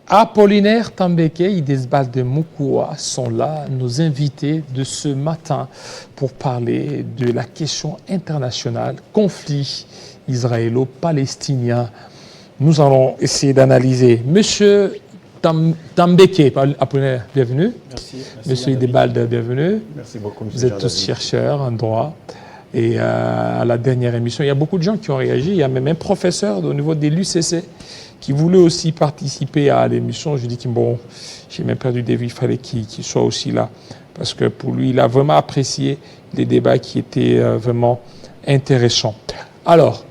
Apollinaire Tambeke et Idesbald de Moukoua sont là, nos invités de ce matin, pour parler de la question internationale, conflit israélo-palestinien. Nous allons essayer d'analyser. Monsieur Tambeke, Apollinaire, bienvenue. Merci. Monsieur Idesbald, bienvenue. Merci beaucoup, monsieur. Vous êtes tous chercheurs en droit. Et à la dernière émission, il y a beaucoup de gens qui ont réagi. Il y a même un professeur au niveau de l'UCC qui voulait aussi participer à l'émission. Je dis que bon, j'ai même perdu des vies, il fallait qu'il soit aussi là. Parce que pour lui, il a vraiment apprécié les débats qui étaient vraiment intéressants. Alors,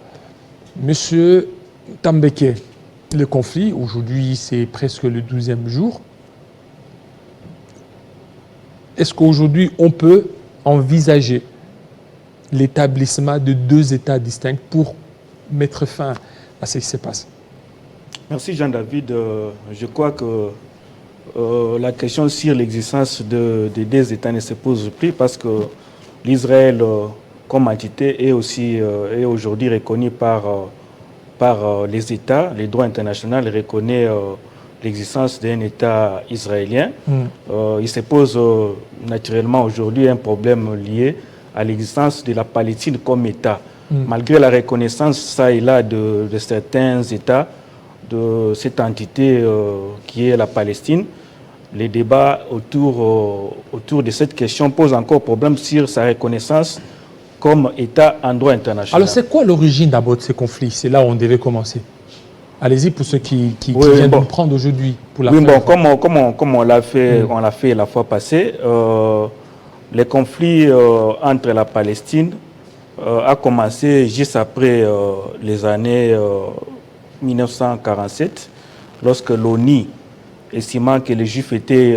monsieur Tambeke, le conflit, aujourd'hui c'est presque le 12e jour. Est-ce qu'aujourd'hui on peut envisager l'établissement de 2 États distincts pour mettre fin à ce qui se passe? Merci Jean-David. Je crois que la question sur l'existence de 2 États ne se pose plus parce que l'Israël comme entité est aussi est aujourd'hui reconnu par les États. Les droits internationaux reconnaissent l'existence d'un État israélien. Il se pose naturellement aujourd'hui un problème lié à l'existence de la Palestine comme État. Malgré la reconnaissance, ça et là, de certains États, de cette entité qui est la Palestine, les débats autour de cette question posent encore problème sur sa reconnaissance comme État en droit international. Alors c'est quoi l'origine d'abord de ces conflits? C'est là où on devait commencer. Allez-y pour ceux qui viennent de nous prendre aujourd'hui. Oui, bon, comme on l'a fait, on l'a fait la fois passée, les conflits entre la Palestine a commencé juste après les années 1947, lorsque l'ONU, estimant que les Juifs étaient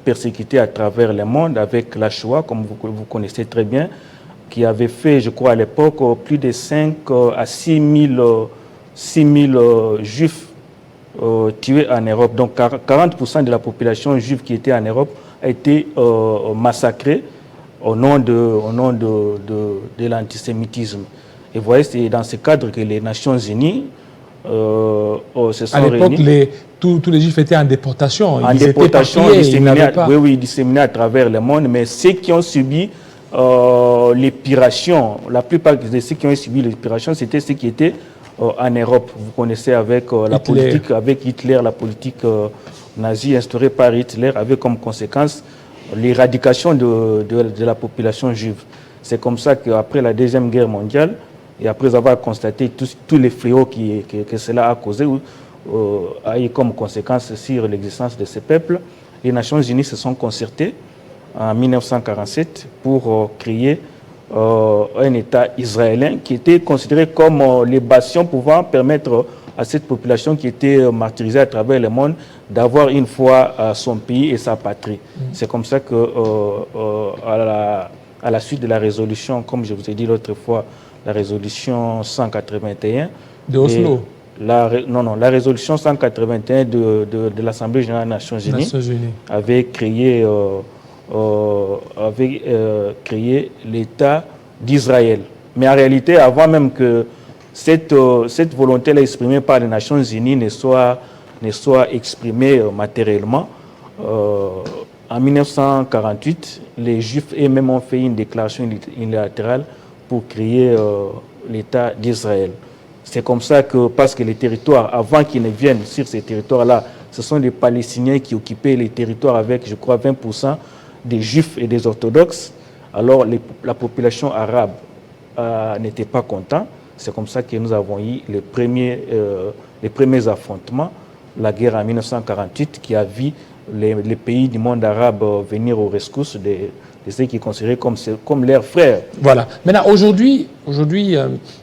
persécutés à travers le monde avec la Shoah, comme vous connaissez très bien, qui avait fait, je crois à l'époque, plus de 5 à 6 000 Juifs tués en Europe. Donc 40% de la population juive qui était en Europe a été massacrée au nom de l'antisémitisme. Et vous voyez, c'est dans ce cadre que les Nations Unies se sont réunies. À l'époque, tous les Juifs étaient en déportation. En déportation, disséminés à travers le monde. Mais ceux qui ont subi l'épiration, la plupart de ceux qui ont subi l'épiration, c'était ceux qui étaient en Europe. Vous connaissez avec la politique, avec Hitler, la politique nazie instaurée par Hitler, avait comme conséquence l'éradication de la population juive. C'est comme ça qu'après la Deuxième Guerre mondiale, et après avoir constaté tous les fléaux que cela a causé, a eu comme conséquence sur l'existence de ces peuples, les Nations Unies se sont concertées en 1947 pour créer un État israélien qui était considéré comme les bastions pouvant permettre à cette population qui était martyrisée à travers le monde d'avoir une fois son pays et sa patrie. C'est comme ça que à la suite de la résolution, comme je vous ai dit l'autre fois, la résolution 181 de Oslo. La résolution 181 de l'Assemblée générale des Nations Unies avait créé l'État d'Israël. Mais en réalité, avant même que cette volonté-là exprimée par les Nations Unies ne soit exprimée matériellement, en 1948, les Juifs eux-mêmes ont fait une déclaration unilatérale pour créer l'État d'Israël. C'est comme ça que, parce que les territoires, avant qu'ils ne viennent sur ces territoires-là, ce sont les Palestiniens qui occupaient les territoires avec, je crois, 20% des Juifs et des orthodoxes. Alors la population arabe n'était pas contente. C'est comme ça que nous avons eu les premiers affrontements, la guerre en 1948 qui a vu les pays du monde arabe venir aux rescousse de ceux qui considéraient comme leurs frères. Voilà. Maintenant, aujourd'hui,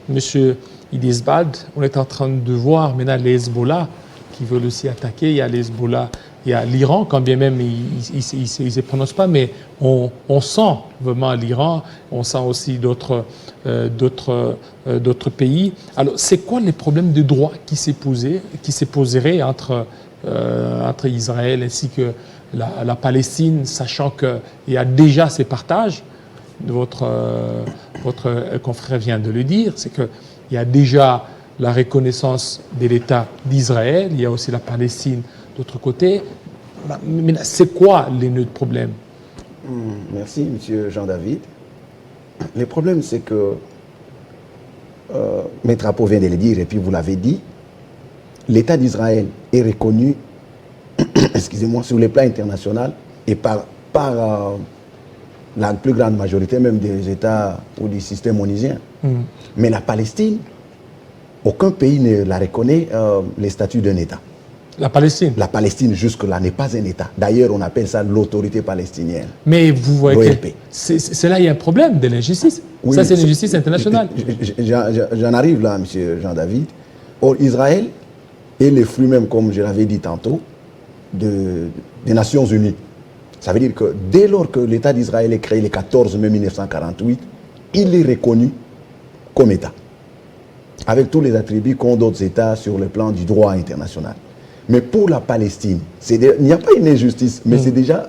monsieur Idesbald, on est en train de voir maintenant les Hezbollah qui veulent aussi attaquer. Il y a les Hezbollah, il y a l'Iran, quand bien même ils ne se prononcent pas, mais on sent vraiment l'Iran, on sent aussi d'autres pays. Alors, c'est quoi les problèmes de droit qui se poseraient entre Israël ainsi que la Palestine, sachant qu'il y a déjà ces partages? Votre confrère vient de le dire, c'est qu'il y a déjà la reconnaissance de l'État d'Israël, il y a aussi la Palestine l'autre côté. Mais c'est quoi notre problème? Merci, M. Jean-David. Le problème, c'est que, Maître Apo vient de le dire, et puis vous l'avez dit, l'État d'Israël est reconnu, excusez-moi, sur le plan international et par la plus grande majorité même des États ou du système onusien. Mais la Palestine, aucun pays ne la reconnaît les statuts d'un État. La Palestine? La Palestine, jusque-là, n'est pas un État. D'ailleurs, on appelle ça l'autorité palestinienne. Mais vous voyez l'OLP. que c'est là il y a un problème de l'injustice. Oui, ça, c'est l'injustice internationale. J'en arrive là, M. Jean-David. Or, Israël est le fruit même, comme je l'avais dit tantôt, des Nations Unies. Ça veut dire que dès lors que l'État d'Israël est créé le 14 mai 1948, il est reconnu comme État, avec tous les attributs qu'ont d'autres États sur le plan du droit international. Mais pour la Palestine, il n'y a pas une injustice, mais c'est déjà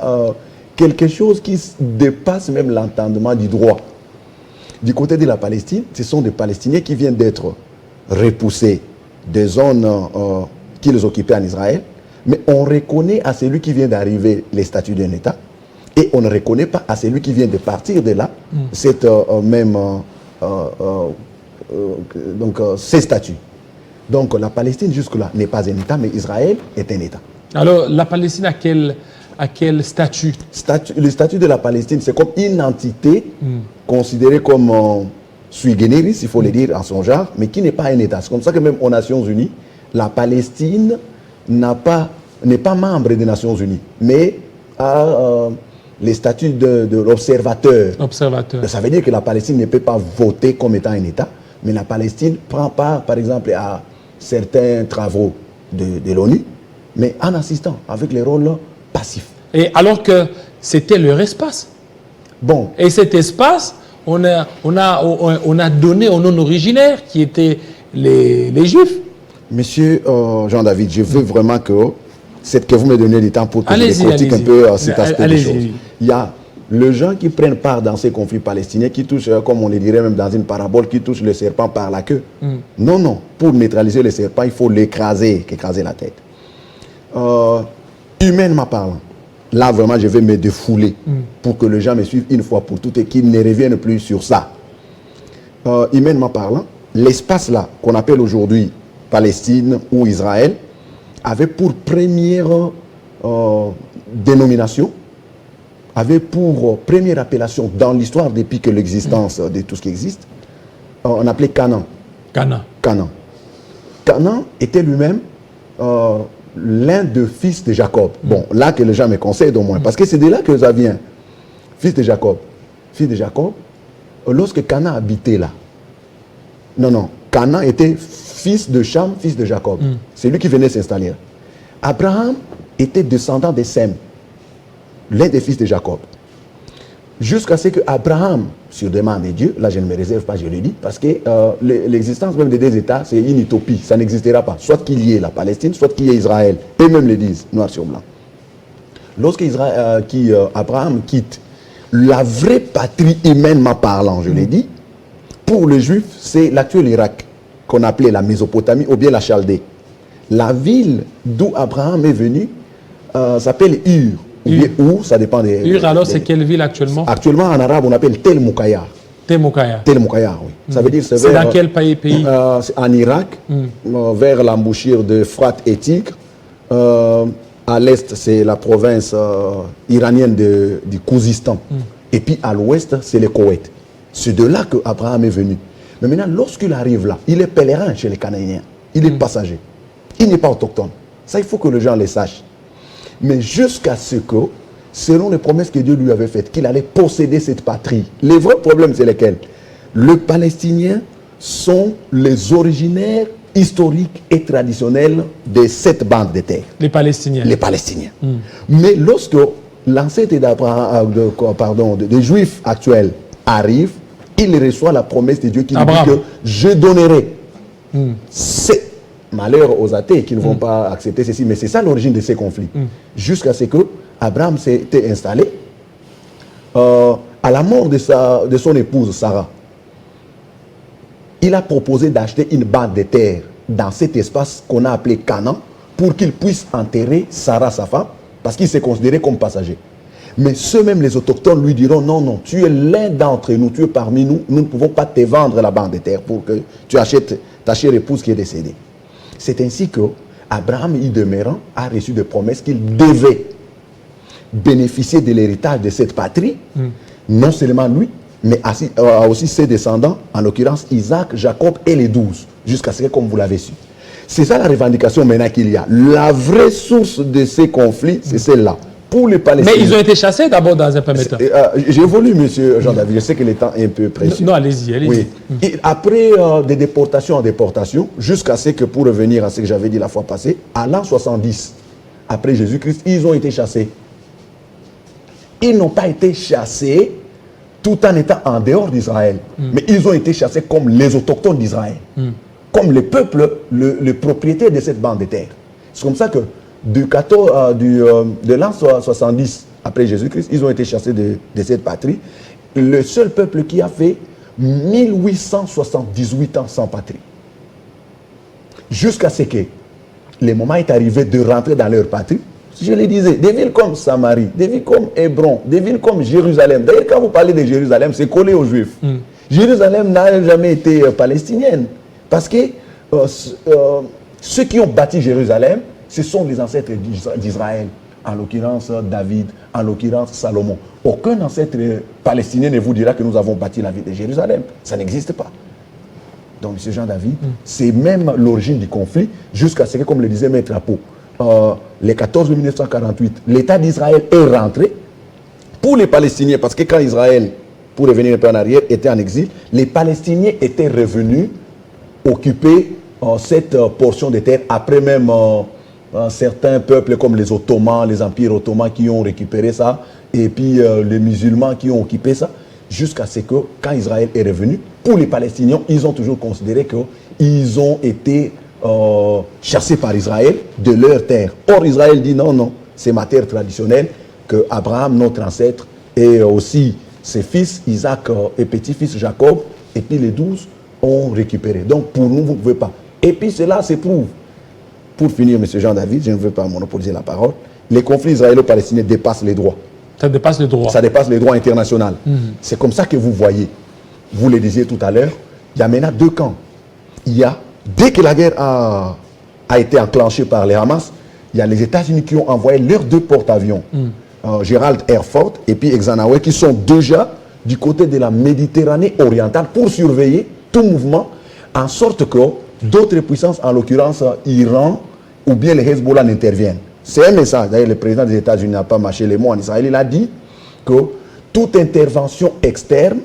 quelque chose qui dépasse même l'entendement du droit. Du côté de la Palestine, ce sont des Palestiniens qui viennent d'être repoussés des zones qu'ils occupaient en Israël, mais on reconnaît à celui qui vient d'arriver les statuts d'un État, et on ne reconnaît pas à celui qui vient de partir de là cette ces statuts. Donc la Palestine jusque-là n'est pas un État, mais Israël est un État. Alors la Palestine a quel statut? Le statut de la Palestine, c'est comme une entité considérée comme sui generis, il faut le dire en son genre, mais qui n'est pas un État. C'est comme ça que même aux Nations Unies, la Palestine n'est pas membre des Nations Unies, mais a les statuts de l'observateur. Ça veut dire que la Palestine ne peut pas voter comme étant un État, mais la Palestine prend part, par exemple, à certains travaux de l'ONU, mais en assistant, avec les rôles passifs. Et alors que c'était leur espace. Bon. Et cet espace, on a donné au non-originaire, qui étaient les Juifs. Monsieur Jean-David, je veux vraiment que vous me donnez du temps pour que je décortique un peu cet aspect des choses. Il y a les gens qui prennent part dans ces conflits palestiniens, qui touchent, comme on le dirait même dans une parabole, qui touchent le serpent par la queue. Non, non. Pour neutraliser le serpent, il faut l'écraser la tête. Humainement parlant, là vraiment je vais me défouler pour que les gens me suivent une fois pour toutes et qu'ils ne reviennent plus sur ça. Humainement parlant, l'espace là qu'on appelle aujourd'hui Palestine ou Israël avait pour première dénomination, avait pour première appellation dans l'histoire depuis que l'existence de tout ce qui existe, on appelait Canaan. Canaan était lui-même l'un des fils de Jacob. Bon, là que les gens me conseillent au moins, parce que c'est de là que ça vient. Fils de Jacob. Fils de Jacob, lorsque Canaan habitait là, non, Canaan était fils de Cham, fils de Jacob. C'est lui qui venait s'installer là. Abraham était descendant de Sem, l'un des fils de Jacob. Jusqu'à ce que Abraham, sur demande de Dieu, là je ne me réserve pas, je le dis, parce que l'existence même des deux États, c'est une utopie, ça n'existera pas. Soit qu'il y ait la Palestine, soit qu'il y ait Israël. Eux-mêmes le disent, noir sur blanc. Lorsque Abraham quitte la vraie patrie humainement parlant, je l'ai dit, pour les Juifs, c'est l'actuel Irak, qu'on appelait la Mésopotamie ou bien la Chaldée. La ville d'où Abraham est venu s'appelle Ur. Ou ça dépend des... Ur, alors c'est quelle ville actuellement? Actuellement en arabe on appelle Tel Moukaya. Tel Moukaya, oui. Ça veut dire c'est dans quel pays? En Irak, vers l'embouchure de Frat et Tigre. À l'est c'est la province iranienne du Khouzistan. Et puis à l'ouest c'est le Koweït. C'est de là que Abraham est venu. Mais maintenant lorsqu'il arrive là, il est pèlerin chez les Cananéens. Il est passager. Il n'est pas autochtone. Ça il faut que les gens le sachent. Mais jusqu'à ce que, selon les promesses que Dieu lui avait faites, qu'il allait posséder cette patrie. Les vrais problèmes, c'est lesquels? Les Palestiniens sont les originaires historiques et traditionnels de cette bande de terre. Les Palestiniens. Les Palestiniens. Mais lorsque l'ancêtre des Juifs actuels arrive, il reçoit la promesse de Dieu qui lui dit que je donnerai. C'est malheur aux athées qui ne vont pas accepter ceci, mais c'est ça l'origine de ces conflits. Jusqu'à ce que Abraham s'était installé, à la mort de son épouse Sarah, il a proposé d'acheter une bande de terre dans cet espace qu'on a appelé Canaan pour qu'il puisse enterrer Sarah, sa femme, parce qu'il s'est considéré comme passager. Mais ceux-mêmes, les autochtones, lui diront, non, non, tu es l'un d'entre nous, tu es parmi nous, nous ne pouvons pas te vendre la bande de terre pour que tu achètes ta chère épouse qui est décédée. C'est ainsi que Abraham, y demeurant, a reçu des promesses qu'il devait bénéficier de l'héritage de cette patrie, non seulement lui, mais aussi ses descendants, en l'occurrence Isaac, Jacob et les 12, jusqu'à ce que, comme vous l'avez su. C'est ça la revendication maintenant qu'il y a. La vraie source de ces conflits, c'est celle-là. Pour les Palestiniens. Mais ils ont été chassés d'abord dans un premier temps. J'évolue, M. Jean-David, je sais que le temps est un peu précieux. Non, allez-y, allez-y. Oui. Et après des déportations en déportation, jusqu'à ce que, pour revenir à ce que j'avais dit la fois passée, à l'an 70, après Jésus-Christ, ils ont été chassés. Ils n'ont pas été chassés tout en étant en dehors d'Israël. Mais ils ont été chassés comme les autochtones d'Israël. Comme le peuple, le propriétaire de cette bande de terre. C'est comme ça que de l'an 70 après Jésus-Christ, ils ont été chassés de cette patrie. Le seul peuple qui a fait 1878 ans sans patrie. Jusqu'à ce que le moment est arrivé de rentrer dans leur patrie. Je le disais, des villes comme Samarie, des villes comme Hébron, des villes comme Jérusalem. D'ailleurs, quand vous parlez de Jérusalem, c'est collé aux Juifs. Jérusalem n'a jamais été palestinienne. Parce que ceux qui ont bâti Jérusalem, ce sont les ancêtres d'Israël. En l'occurrence David, en l'occurrence Salomon. Aucun ancêtre palestinien ne vous dira que nous avons bâti la ville de Jérusalem. Ça n'existe pas. Donc, M. Jean-David, c'est même l'origine du conflit, jusqu'à ce que, comme le disait Maître Apo, le 14 mai 1948, l'État d'Israël est rentré pour les Palestiniens, parce que quand Israël, pour revenir un peu en arrière, était en exil, les Palestiniens étaient revenus occuper cette portion de terre, après même certains peuples comme les Ottomans, les empires ottomans qui ont récupéré ça, et puis les musulmans qui ont occupé ça, jusqu'à ce que, quand Israël est revenu, pour les Palestiniens, ils ont toujours considéré qu'ils ont été chassés par Israël de leur terre. Or, Israël dit non, non, c'est ma terre traditionnelle que Abraham, notre ancêtre, et aussi ses fils, Isaac et petit-fils Jacob, et puis les 12 ont récupéré. Donc, pour nous, vous ne pouvez pas. Et puis, cela s'éprouve. Pour finir, M. Jean-David, je ne veux pas monopoliser la parole, les conflits israélo-palestiniens dépassent les droits. Ça dépasse les droits. Ça dépasse les droits internationaux. C'est comme ça que vous voyez, vous le disiez tout à l'heure, il y a maintenant deux camps. Il y a, dès que la guerre a été enclenchée par les Hamas, il y a les États-Unis qui ont envoyé leurs deux porte-avions, Gerald Airford et puis Eisenhower, qui sont déjà du côté de la Méditerranée orientale pour surveiller tout mouvement, en sorte que d'autres puissances, en l'occurrence Iran ou bien les Hezbollah, n'interviennent. C'est un message. D'ailleurs, le président des États-Unis n'a pas mâché les mots en Israël. Il a dit que toute intervention externe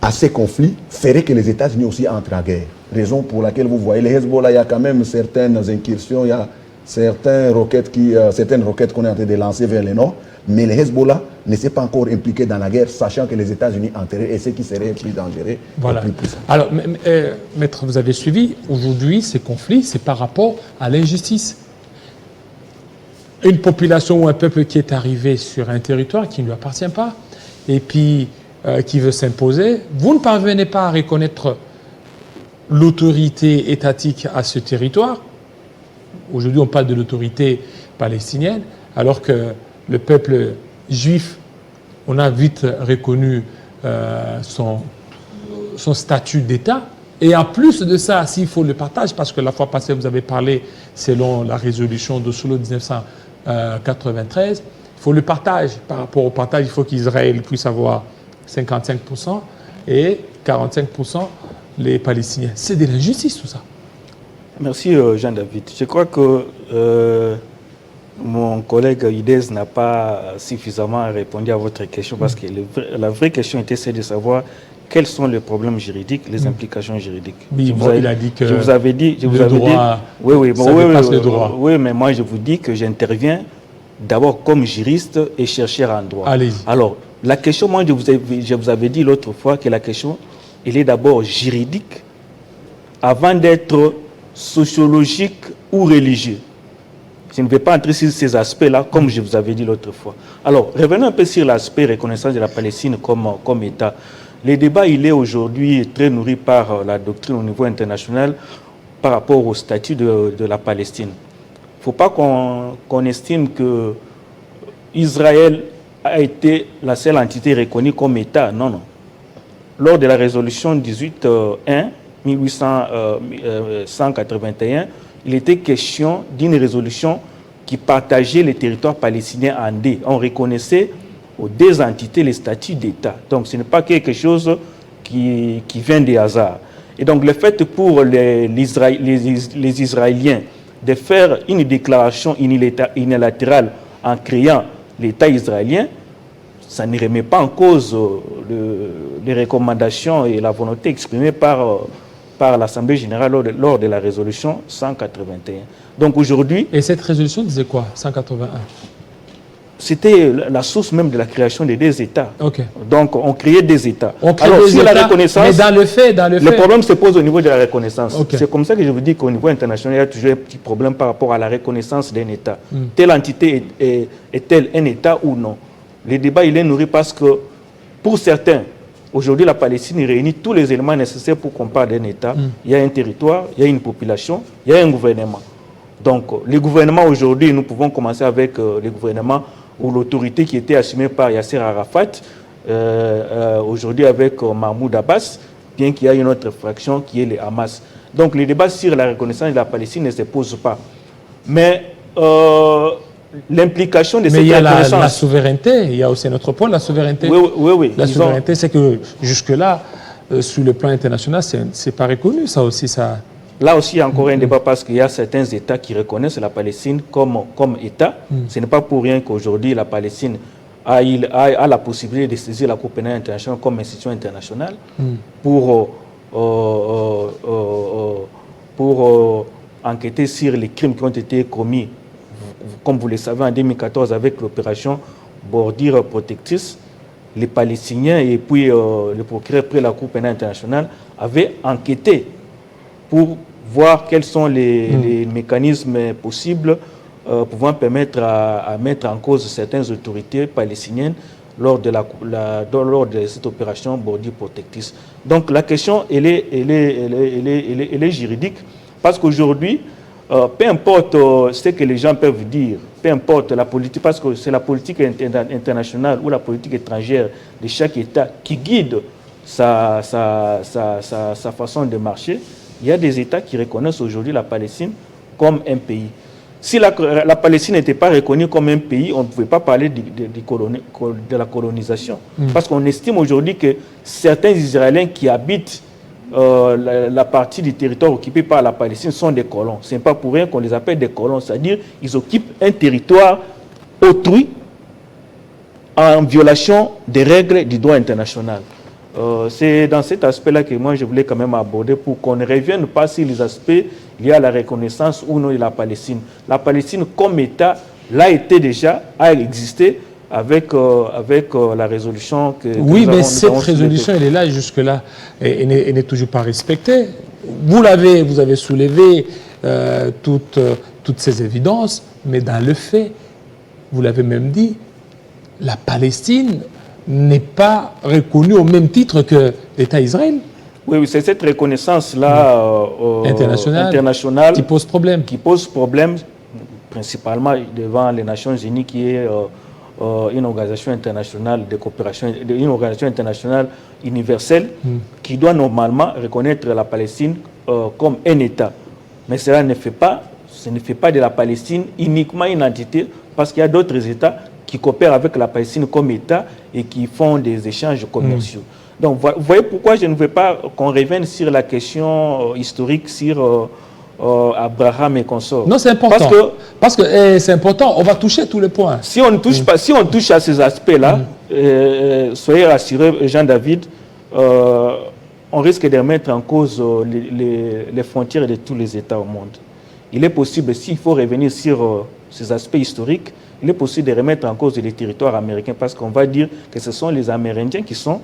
à ces conflits ferait que les États-Unis aussi entrent en guerre. Raison pour laquelle vous voyez, les Hezbollah, il y a quand même certaines incursions, il y a certaines roquettes qu'on est en train de lancer vers le nord, mais les Hezbollah ne s'est pas encore impliqué dans la guerre, sachant que les États-Unis entraient, et ce qui serait plus dangereux. Voilà. Plus puissant. Alors, maître, vous avez suivi, aujourd'hui, ces conflits, c'est par rapport à l'injustice. Une population ou un peuple qui est arrivé sur un territoire qui ne lui appartient pas, et puis qui veut s'imposer, vous ne parvenez pas à reconnaître l'autorité étatique à ce territoire. Aujourd'hui, on parle de l'autorité palestinienne, alors que le peuple juif, on a vite reconnu son statut d'État. Et en plus de ça, s'il faut le partage, parce que la fois passée, vous avez parlé, selon la résolution d'Oslo 1993, il faut le partage. Par rapport au partage, il faut qu'Israël puisse avoir 55% et 45% les Palestiniens. C'est de l'injustice, tout ça. Merci Jean-David. Je crois que mon collègue Idez n'a pas suffisamment répondu à votre question, parce que la vraie question était celle de savoir quels sont les problèmes juridiques, les implications juridiques. Oui, il a dit que je vous avais dit, oui, mais moi je vous dis que j'interviens d'abord comme juriste et chercheur en droit. Allez-y. Alors, la question, moi je vous avais dit l'autre fois que la question, elle est d'abord juridique avant d'être sociologique ou religieux. Je ne vais pas entrer sur ces aspects-là, comme je vous avais dit l'autre fois. Alors, revenons un peu sur l'aspect reconnaissance de la Palestine comme État. Le débat, il est aujourd'hui très nourri par la doctrine au niveau international par rapport au statut de la Palestine. faut pas qu'on estime que Israël a été la seule entité reconnue comme État. Non, non. Lors de la résolution 18-1, 1881, il était question d'une résolution qui partageait les territoires palestiniens en deux. On reconnaissait aux deux entités les statuts d'État. Donc ce n'est pas quelque chose qui vient des hasards. Et donc le fait pour les Israéliens de faire une déclaration unilatérale en créant l'État israélien, ça ne remet pas en cause les recommandations et la volonté exprimée par l'Assemblée générale lors de la résolution 181. Donc aujourd'hui... Et cette résolution disait quoi, 181? C'était la source même de la création des deux États. Okay. Donc on créait des États. On crée des États, la reconnaissance, mais dans le fait, le problème se pose au niveau de la reconnaissance. Okay. C'est comme ça que je vous dis qu'au niveau international, il y a toujours un petit problème par rapport à la reconnaissance d'un État. Telle entité est-elle un État ou non? Le débat, il est nourri parce que, pour certains, aujourd'hui, la Palestine réunit tous les éléments nécessaires pour qu'on parle d'un État. Il y a un territoire, il y a une population, il y a un gouvernement. Donc, les gouvernements aujourd'hui, nous pouvons commencer avec les gouvernements ou l'autorité qui était assumée par Yasser Arafat, aujourd'hui avec Mahmoud Abbas, bien qu'il y ait une autre fraction qui est le Hamas. Donc, le débat sur la reconnaissance de la Palestine ne se pose pas. Mais... l'implication de cette reconnaissance... Mais il y a la souveraineté, il y a aussi notre point, la souveraineté. Oui. La souveraineté, c'est que jusque-là, sur le plan international, c'est pas reconnu, ça aussi. Ça... Là aussi, il y a encore un débat parce qu'il y a certains États qui reconnaissent la Palestine comme État. Ce n'est pas pour rien qu'aujourd'hui, la Palestine a la possibilité de saisir la Cour pénale internationale comme institution internationale pour enquêter sur les crimes qui ont été commis, comme vous le savez, en 2014, avec l'opération Bordure Protectrice. Les Palestiniens et puis le procureur près la Cour pénale internationale avaient enquêté pour voir quels sont les mécanismes possibles pouvant permettre à mettre en cause certaines autorités palestiniennes lors de cette opération Bordure Protectrice. Donc la question, elle est juridique, parce qu'aujourd'hui, peu importe ce que les gens peuvent dire, peu importe la politique, parce que c'est la politique internationale ou la politique étrangère de chaque État qui guide sa façon de marcher. Il y a des États qui reconnaissent aujourd'hui la Palestine comme un pays. Si la Palestine n'était pas reconnue comme un pays, on ne pouvait pas parler de la colonisation. Parce qu'on estime aujourd'hui que certains Israéliens qui habitent la partie du territoire occupé par la Palestine sont des colons. Ce n'est pas pour rien qu'on les appelle des colons, c'est-à-dire qu'ils occupent un territoire autrui en violation des règles du droit international. C'est dans cet aspect-là que moi je voulais quand même aborder pour qu'on ne revienne pas sur les aspects liés à la reconnaissance ou non de la Palestine. La Palestine comme État l'a été déjà, a existé avec la résolution que oui, mais cette résolution, elle est là jusque-là. Elle n'est toujours pas respectée. Vous avez soulevé toutes ces évidences, mais dans le fait, vous l'avez même dit, la Palestine n'est pas reconnue au même titre que l'État Israël. Oui, c'est cette reconnaissance-là internationale qui pose problème. Qui pose problème, principalement devant les Nations Unies, qui est une organisation internationale de coopération, une organisation internationale universelle qui doit normalement reconnaître la Palestine comme un État. Mais cela ne fait pas de la Palestine uniquement une entité, parce qu'il y a d'autres États qui coopèrent avec la Palestine comme État et qui font des échanges commerciaux. Donc, vous voyez pourquoi je ne veux pas qu'on revienne sur la question historique, sur Abraham et consorts. Non, c'est important. Parce que c'est important, on va toucher tous les points. Si on ne touche pas, si on touche à ces aspects-là, soyez rassurés, Jean-David, on risque de remettre en cause les frontières de tous les États au monde. Il est possible, s'il faut revenir sur ces aspects historiques, il est possible de remettre en cause les territoires américains, parce qu'on va dire que ce sont les Amérindiens qui sont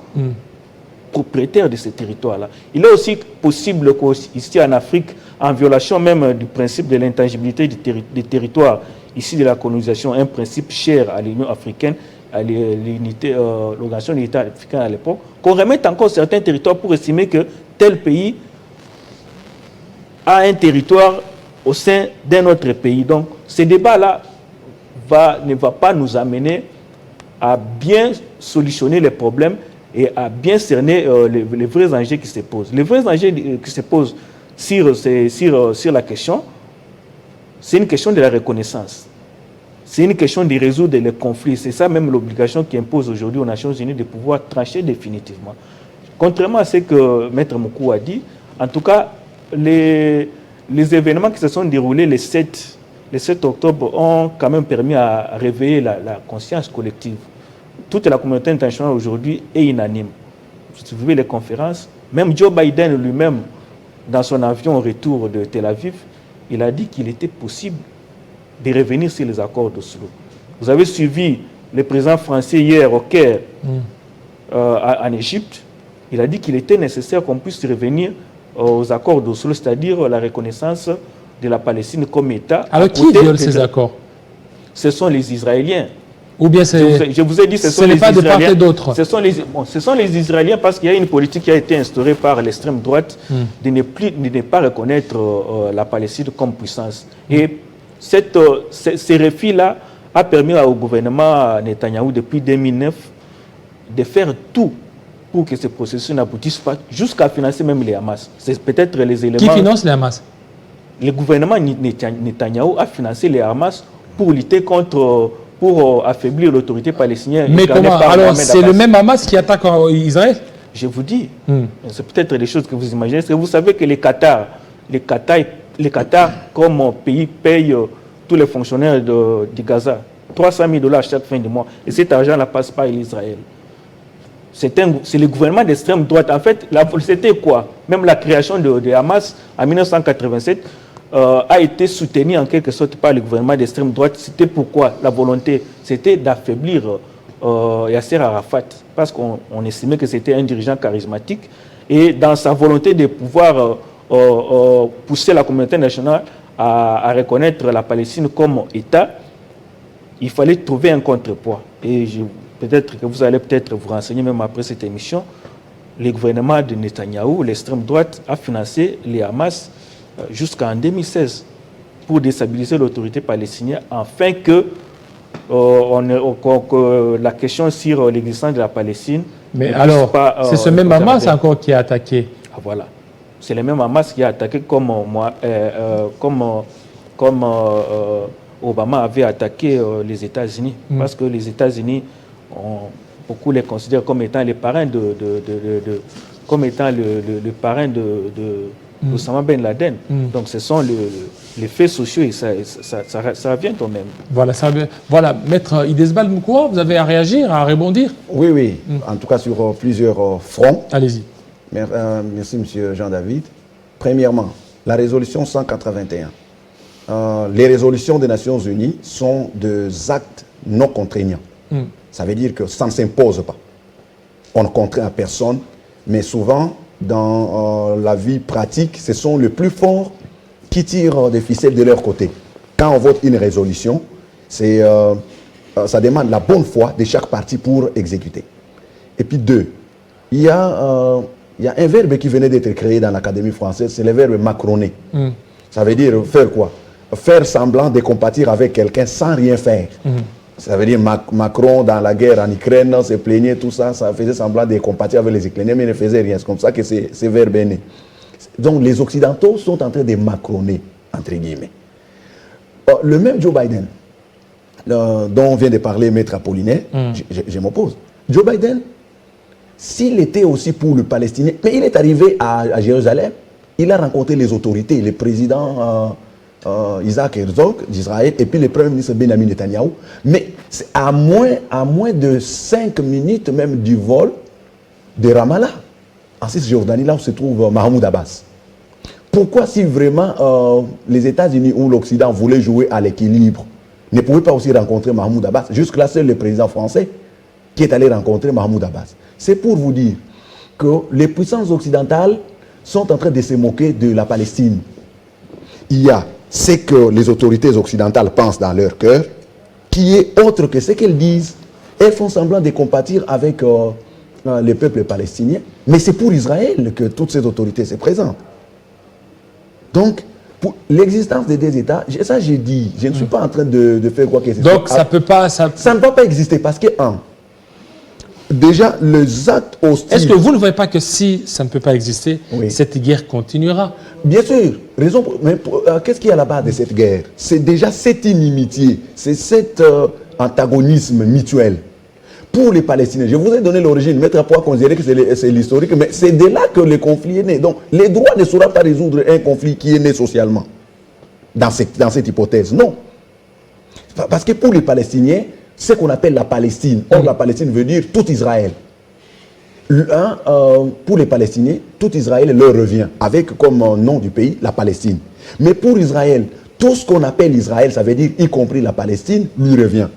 propriétaires de ces territoires-là. Il est aussi possible qu'ici en Afrique, en violation même du principe de l'intangibilité des territoires, ici de la colonisation, un principe cher à l'Union africaine, à l'organisation de l'État africain à l'époque, qu'on remette encore certains territoires pour estimer que tel pays a un territoire au sein d'un autre pays. Donc, ce débat-là ne va pas nous amener à bien solutionner les problèmes et à bien cerner les vrais enjeux qui se posent. Les vrais enjeux qui se posent sur la question, c'est une question de la reconnaissance. C'est une question de résoudre les conflits. C'est ça même l'obligation qui impose aujourd'hui aux Nations Unies de pouvoir trancher définitivement. Contrairement à ce que Maître Moukou a dit, en tout cas, les événements qui se sont déroulés le 7 octobre ont quand même permis à réveiller la conscience collective. Toute la communauté internationale aujourd'hui est unanime. Si vous voyez les conférences, même Joe Biden lui-même, dans son avion au retour de Tel Aviv, il a dit qu'il était possible de revenir sur les accords d'Oslo. Vous avez suivi le président français hier au Caire, en Égypte. Il a dit qu'il était nécessaire qu'on puisse revenir aux accords d'Oslo, c'est-à-dire la reconnaissance de la Palestine comme État. Alors qui viole ces accords? Ce sont les Israéliens. Ou bien c'est... Je vous ai dit, ce n'est pas de part et d'autre. Ce sont les Israéliens parce qu'il y a une politique qui a été instaurée par l'extrême droite de ne pas reconnaître la Palestine comme puissance. Et ce refus-là a permis au gouvernement Netanyahou depuis 2009 de faire tout pour que ce processus n'aboutisse pas, jusqu'à financer même les Hamas. C'est peut-être les éléments... Qui finance les Hamas? Le gouvernement Netanyahou a financé les Hamas pour lutter contre... pour affaiblir l'autorité palestinienne. Mais comment? Alors, c'est le même Hamas qui attaque Israël? Je vous dis, c'est peut-être des choses que vous imaginez. Est-ce que vous savez que les Qatar, comme pays, paye tous les fonctionnaires de Gaza $300 000 chaque fin de mois. Et cet argent-là passe par l'Israël. C'est le gouvernement d'extrême droite. En fait, c'était quoi? Même la création de Hamas en 1987 a été soutenue en quelque sorte par le gouvernement d'extrême droite. C'était pourquoi la volonté, c'était d'affaiblir Yasser Arafat, parce qu'on estimait que c'était un dirigeant charismatique. Et dans sa volonté de pouvoir pousser la communauté nationale à reconnaître la Palestine comme État, il fallait trouver un contrepoids. Et peut-être que vous allez peut-être vous renseigner même après cette émission, le gouvernement de Netanyahou, l'extrême droite, a financé les Hamas jusqu'en 2016 pour déstabiliser l'autorité palestinienne afin que la question sur l'existence de la Palestine... Mais alors, c'est ce même Hamas encore qui a attaqué. Ah, voilà. C'est le même Hamas qui a attaqué comme Obama avait attaqué les États-Unis. Parce que les États-Unis, beaucoup les considèrent comme étant les parrains Osama Ben Laden. Donc ce sont les faits sociaux et ça revient au même. Voilà, voilà. Maître Idesbal Moukoua, vous avez à réagir, à rebondir? Oui. En tout cas sur plusieurs fronts. Allez-y. Merci, monsieur Jean-David. Premièrement, la résolution 181. Les résolutions des Nations Unies sont des actes non contraignants. Ça veut dire que ça ne s'impose pas. On ne contraint à personne, mais souvent, dans la vie pratique, ce sont les plus forts qui tirent des ficelles de leur côté. Quand on vote une résolution, ça demande la bonne foi de chaque parti pour exécuter. Et puis deux, il y a un verbe qui venait d'être créé dans l'Académie française, c'est le verbe macroner. Ça veut dire faire quoi? Faire semblant de compatir avec quelqu'un sans rien faire. Ça veut dire Macron, dans la guerre en Ukraine, se plaignait, tout ça, ça faisait semblant de compatir avec les Ukrainiens, mais il ne faisait rien. C'est comme ça que ce verbe est né. Donc les Occidentaux sont en train de macroner, entre guillemets. Le même Joe Biden, dont vient de parler Maître Apollinaire, je m'oppose. Joe Biden, s'il était aussi pour le Palestinien, mais il est arrivé à Jérusalem, il a rencontré les autorités, le président Isaac Herzog d'Israël et puis le premier ministre Benjamin Netanyahou. Mais à moins de 5 minutes même du vol de Ramallah, en Cisjordanie, là où se trouve Mahmoud Abbas. Pourquoi, si vraiment les États-Unis ou l'Occident voulaient jouer à l'équilibre, ne pouvaient pas aussi rencontrer Mahmoud Abbas? Jusque-là, c'est le président français qui est allé rencontrer Mahmoud Abbas. C'est pour vous dire que les puissances occidentales sont en train de se moquer de la Palestine. Il y a ce que les autorités occidentales pensent dans leur cœur, qui est autre que ce qu'elles disent. Elles font semblant de compatir avec le peuple palestinien, mais c'est pour Israël que toutes ces autorités se présentent. Donc, Pour l'existence des deux États, ça j'ai dit, je ne suis pas en train de faire quoi que ce soit. Donc ça peut pas... Ça ne va pas exister parce que, déjà, les actes hostiles... Est-ce que vous ne voyez pas que si ça ne peut pas exister, Oui. cette guerre continuera? Bien sûr, qu'est-ce qu'il y a à la base de cette guerre? C'est déjà cette inimitié, c'est cet antagonisme mutuel. Pour les Palestiniens, je vous ai donné l'origine, Maître Apoa considérer que c'est l'historique, mais c'est de là que le conflit est né. Donc, les droits ne sauront pas résoudre un conflit qui est né socialement, dans cette hypothèse. Non. Parce que pour les Palestiniens, ce qu'on appelle la Palestine, or la Palestine veut dire tout Israël. Pour les Palestiniens, tout Israël leur revient, avec comme nom du pays, la Palestine. Mais pour Israël, tout ce qu'on appelle Israël, ça veut dire, y compris la Palestine, lui revient.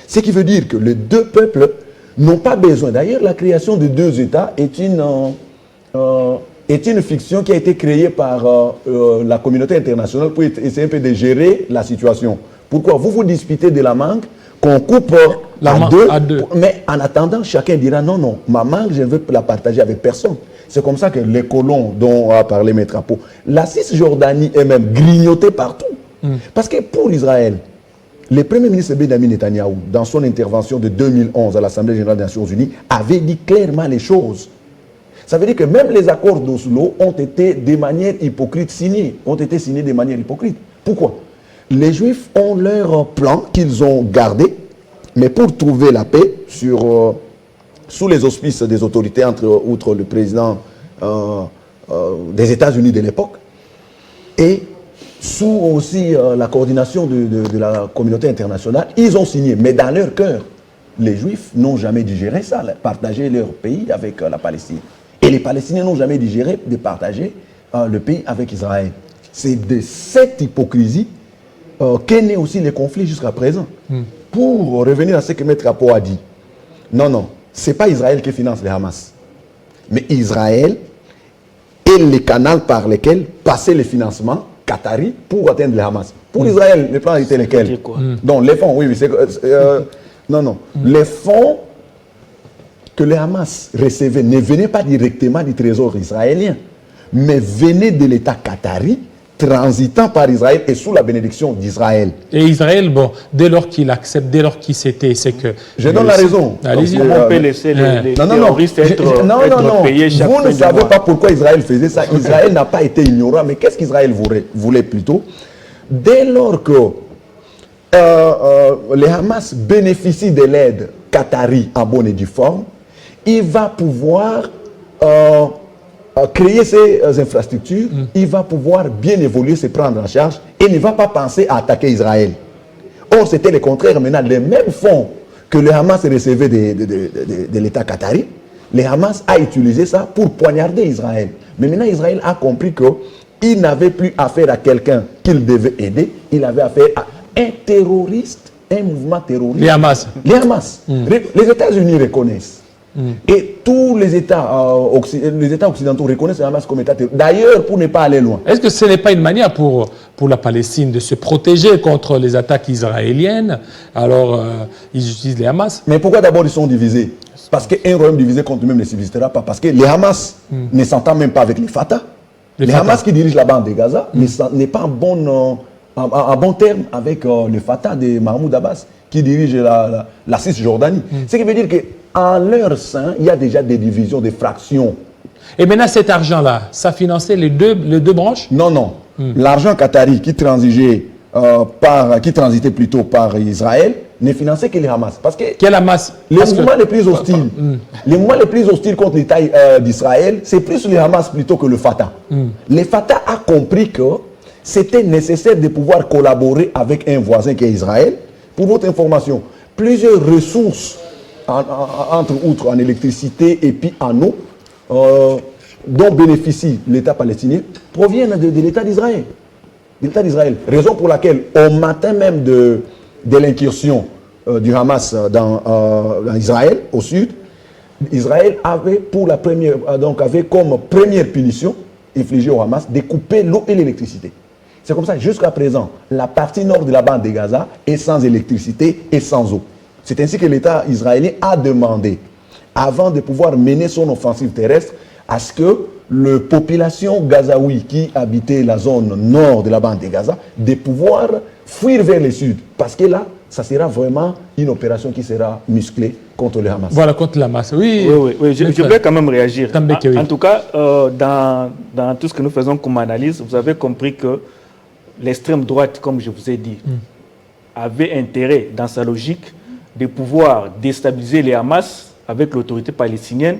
Ce qui veut dire que les deux peuples n'ont pas besoin. D'ailleurs, la création de deux États est une fiction qui a été créée par la communauté internationale pour essayer un peu de gérer la situation. Pourquoi? Vous vous disputez de la mangue qu'on coupe à deux, mais en attendant, chacun dira non, non, ma mangue, je ne veux la partager avec personne. C'est comme ça que les colons dont a parlé Maître Apo, la Cisjordanie est même grignotée partout. Parce que pour Israël, le Premier ministre Benjamin Netanyahou, dans son intervention de 2011 à l'Assemblée générale des Nations Unies, avait dit clairement les choses. Ça veut dire que même les accords d'Oslo ont été de manière hypocrite signés, de manière hypocrite. Pourquoi? Les Juifs ont leur plan qu'ils ont gardé, mais pour trouver la paix sous les auspices des autorités, outre le président des États-Unis de l'époque, et sous aussi la coordination de la communauté internationale, ils ont signé. Mais dans leur cœur, les Juifs n'ont jamais digéré ça, partager leur pays avec la Palestine. Et les Palestiniens n'ont jamais digéré de partager le pays avec Israël. C'est de cette hypocrisie qu'est né aussi les conflits jusqu'à présent. Pour revenir à ce que Maître Apo a dit, non, ce n'est pas Israël qui finance les Hamas. Mais Israël est le canal par lequel passer les financements qatari pour atteindre les Hamas. Pour Israël, le plan était lequel? Donc les fonds, oui, c'est... non. Les fonds que les Hamas recevaient ne venaient pas directement du trésor israélien, mais venaient de l'État qatari, transitant par Israël et sous la bénédiction d'Israël. Et Israël, bon, dès lors qu'il accepte, dès lors qu'il s'était, c'est que... Je donne la raison. Allez-y. Comment on peut laisser les terroristes être payés chaque Vous fin ne du savez mois. pas pourquoi Israël faisait ça. Israël n'a pas été ignorant. Mais qu'est-ce qu'Israël voulait plutôt? Dès lors que les Hamas bénéficient de l'aide qatari en bonne et due forme, il va pouvoir créer ces infrastructures, il va pouvoir bien évoluer, se prendre en charge et ne va pas penser à attaquer Israël. Or, c'était le contraire. Maintenant, les mêmes fonds que le Hamas recevait de l'État qatari, le Hamas a utilisé ça pour poignarder Israël. Mais maintenant, Israël a compris qu'il n'avait plus affaire à quelqu'un qu'il devait aider, il avait affaire à un terroriste, un mouvement terroriste. Les Hamas. Les Hamas. Les États-Unis reconnaissent. Et tous les États occidentaux reconnaissent le Hamas comme État terroriste. D'ailleurs, pour ne pas aller loin. Est-ce que ce n'est pas une manière pour la Palestine de se protéger contre les attaques israéliennes? Alors, ils utilisent les Hamas. Mais pourquoi d'abord ils sont divisés? Parce qu'un royaume divisé contre lui-même ne subsistera pas. Parce que les Hamas ne s'entendent même pas avec les Fatah. Les Hamas qui dirigent la bande de Gaza n'est pas en bon terme avec le Fatah de Mahmoud Abbas qui dirige la Cisjordanie. Ce qui veut dire qu'en leur sein, il y a déjà des divisions, des fractions. Et maintenant, cet argent-là, ça finançait les deux branches? Non. L'argent qatari qui transitait plutôt par Israël ne finançait que les Hamas. Parce que Quel Hamas? les mouvements les plus hostiles contre l'État d'Israël, c'est plus les Hamas plutôt que le Fatah. Le Fatah a compris que c'était nécessaire de pouvoir collaborer avec un voisin qui est Israël. Pour votre information, plusieurs ressources, entre autres en électricité et puis en eau, dont bénéficie l'État palestinien, proviennent de l'État d'Israël. Raison pour laquelle, au matin même de l'incursion du Hamas dans Israël, au sud, Israël avait avait comme première punition infligée au Hamas de couper l'eau et l'électricité. C'est comme ça, jusqu'à présent, la partie nord de la bande de Gaza est sans électricité et sans eau. C'est ainsi que l'État israélien a demandé, avant de pouvoir mener son offensive terrestre, à ce que la population gazaoui qui habitait la zone nord de la bande de Gaza de pouvoir fuir vers le sud. Parce que là, ça sera vraiment une opération qui sera musclée contre le Hamas. Voilà, contre le Hamas. Oui, oui. Je voulais quand même réagir. Oui. En tout cas, dans tout ce que nous faisons comme analyse, vous avez compris que l'extrême droite, comme je vous ai dit, avait intérêt dans sa logique de pouvoir déstabiliser les Hamas avec l'autorité palestinienne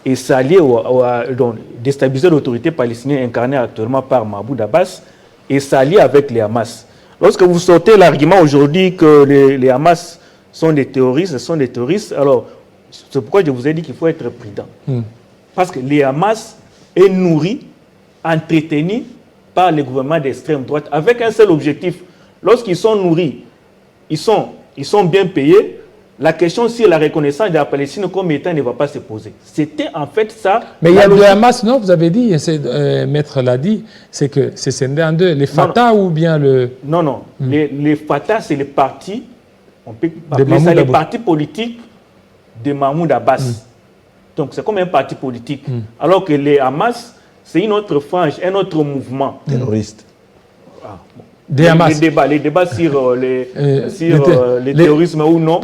et s'allier donc déstabiliser l'autorité palestinienne incarnée actuellement par Mahmoud Abbas et s'allier avec les Hamas. Lorsque vous sortez l'argument aujourd'hui que les Hamas sont des terroristes, alors c'est pourquoi je vous ai dit qu'il faut être prudent. Parce que les Hamas est nourri, entretenu par les gouvernements d'extrême droite avec un seul objectif. Lorsqu'ils sont nourris, ils sont bien payés. La question sur la reconnaissance de la Palestine comme État ne va pas se poser. C'était en fait ça. Mais il y a le Hamas, non, vous avez dit, Maître l'a dit, c'est que c'est scindé en deux. Les Fatah ou bien le... Non. Les Fatah, c'est les partis, on peut appeler ça les partis politiques de Mahmoud Abbas. Donc c'est comme un parti politique. Alors que les Hamas, c'est une autre frange, un autre mouvement. Terroriste. Les débats sur le terrorisme ou non.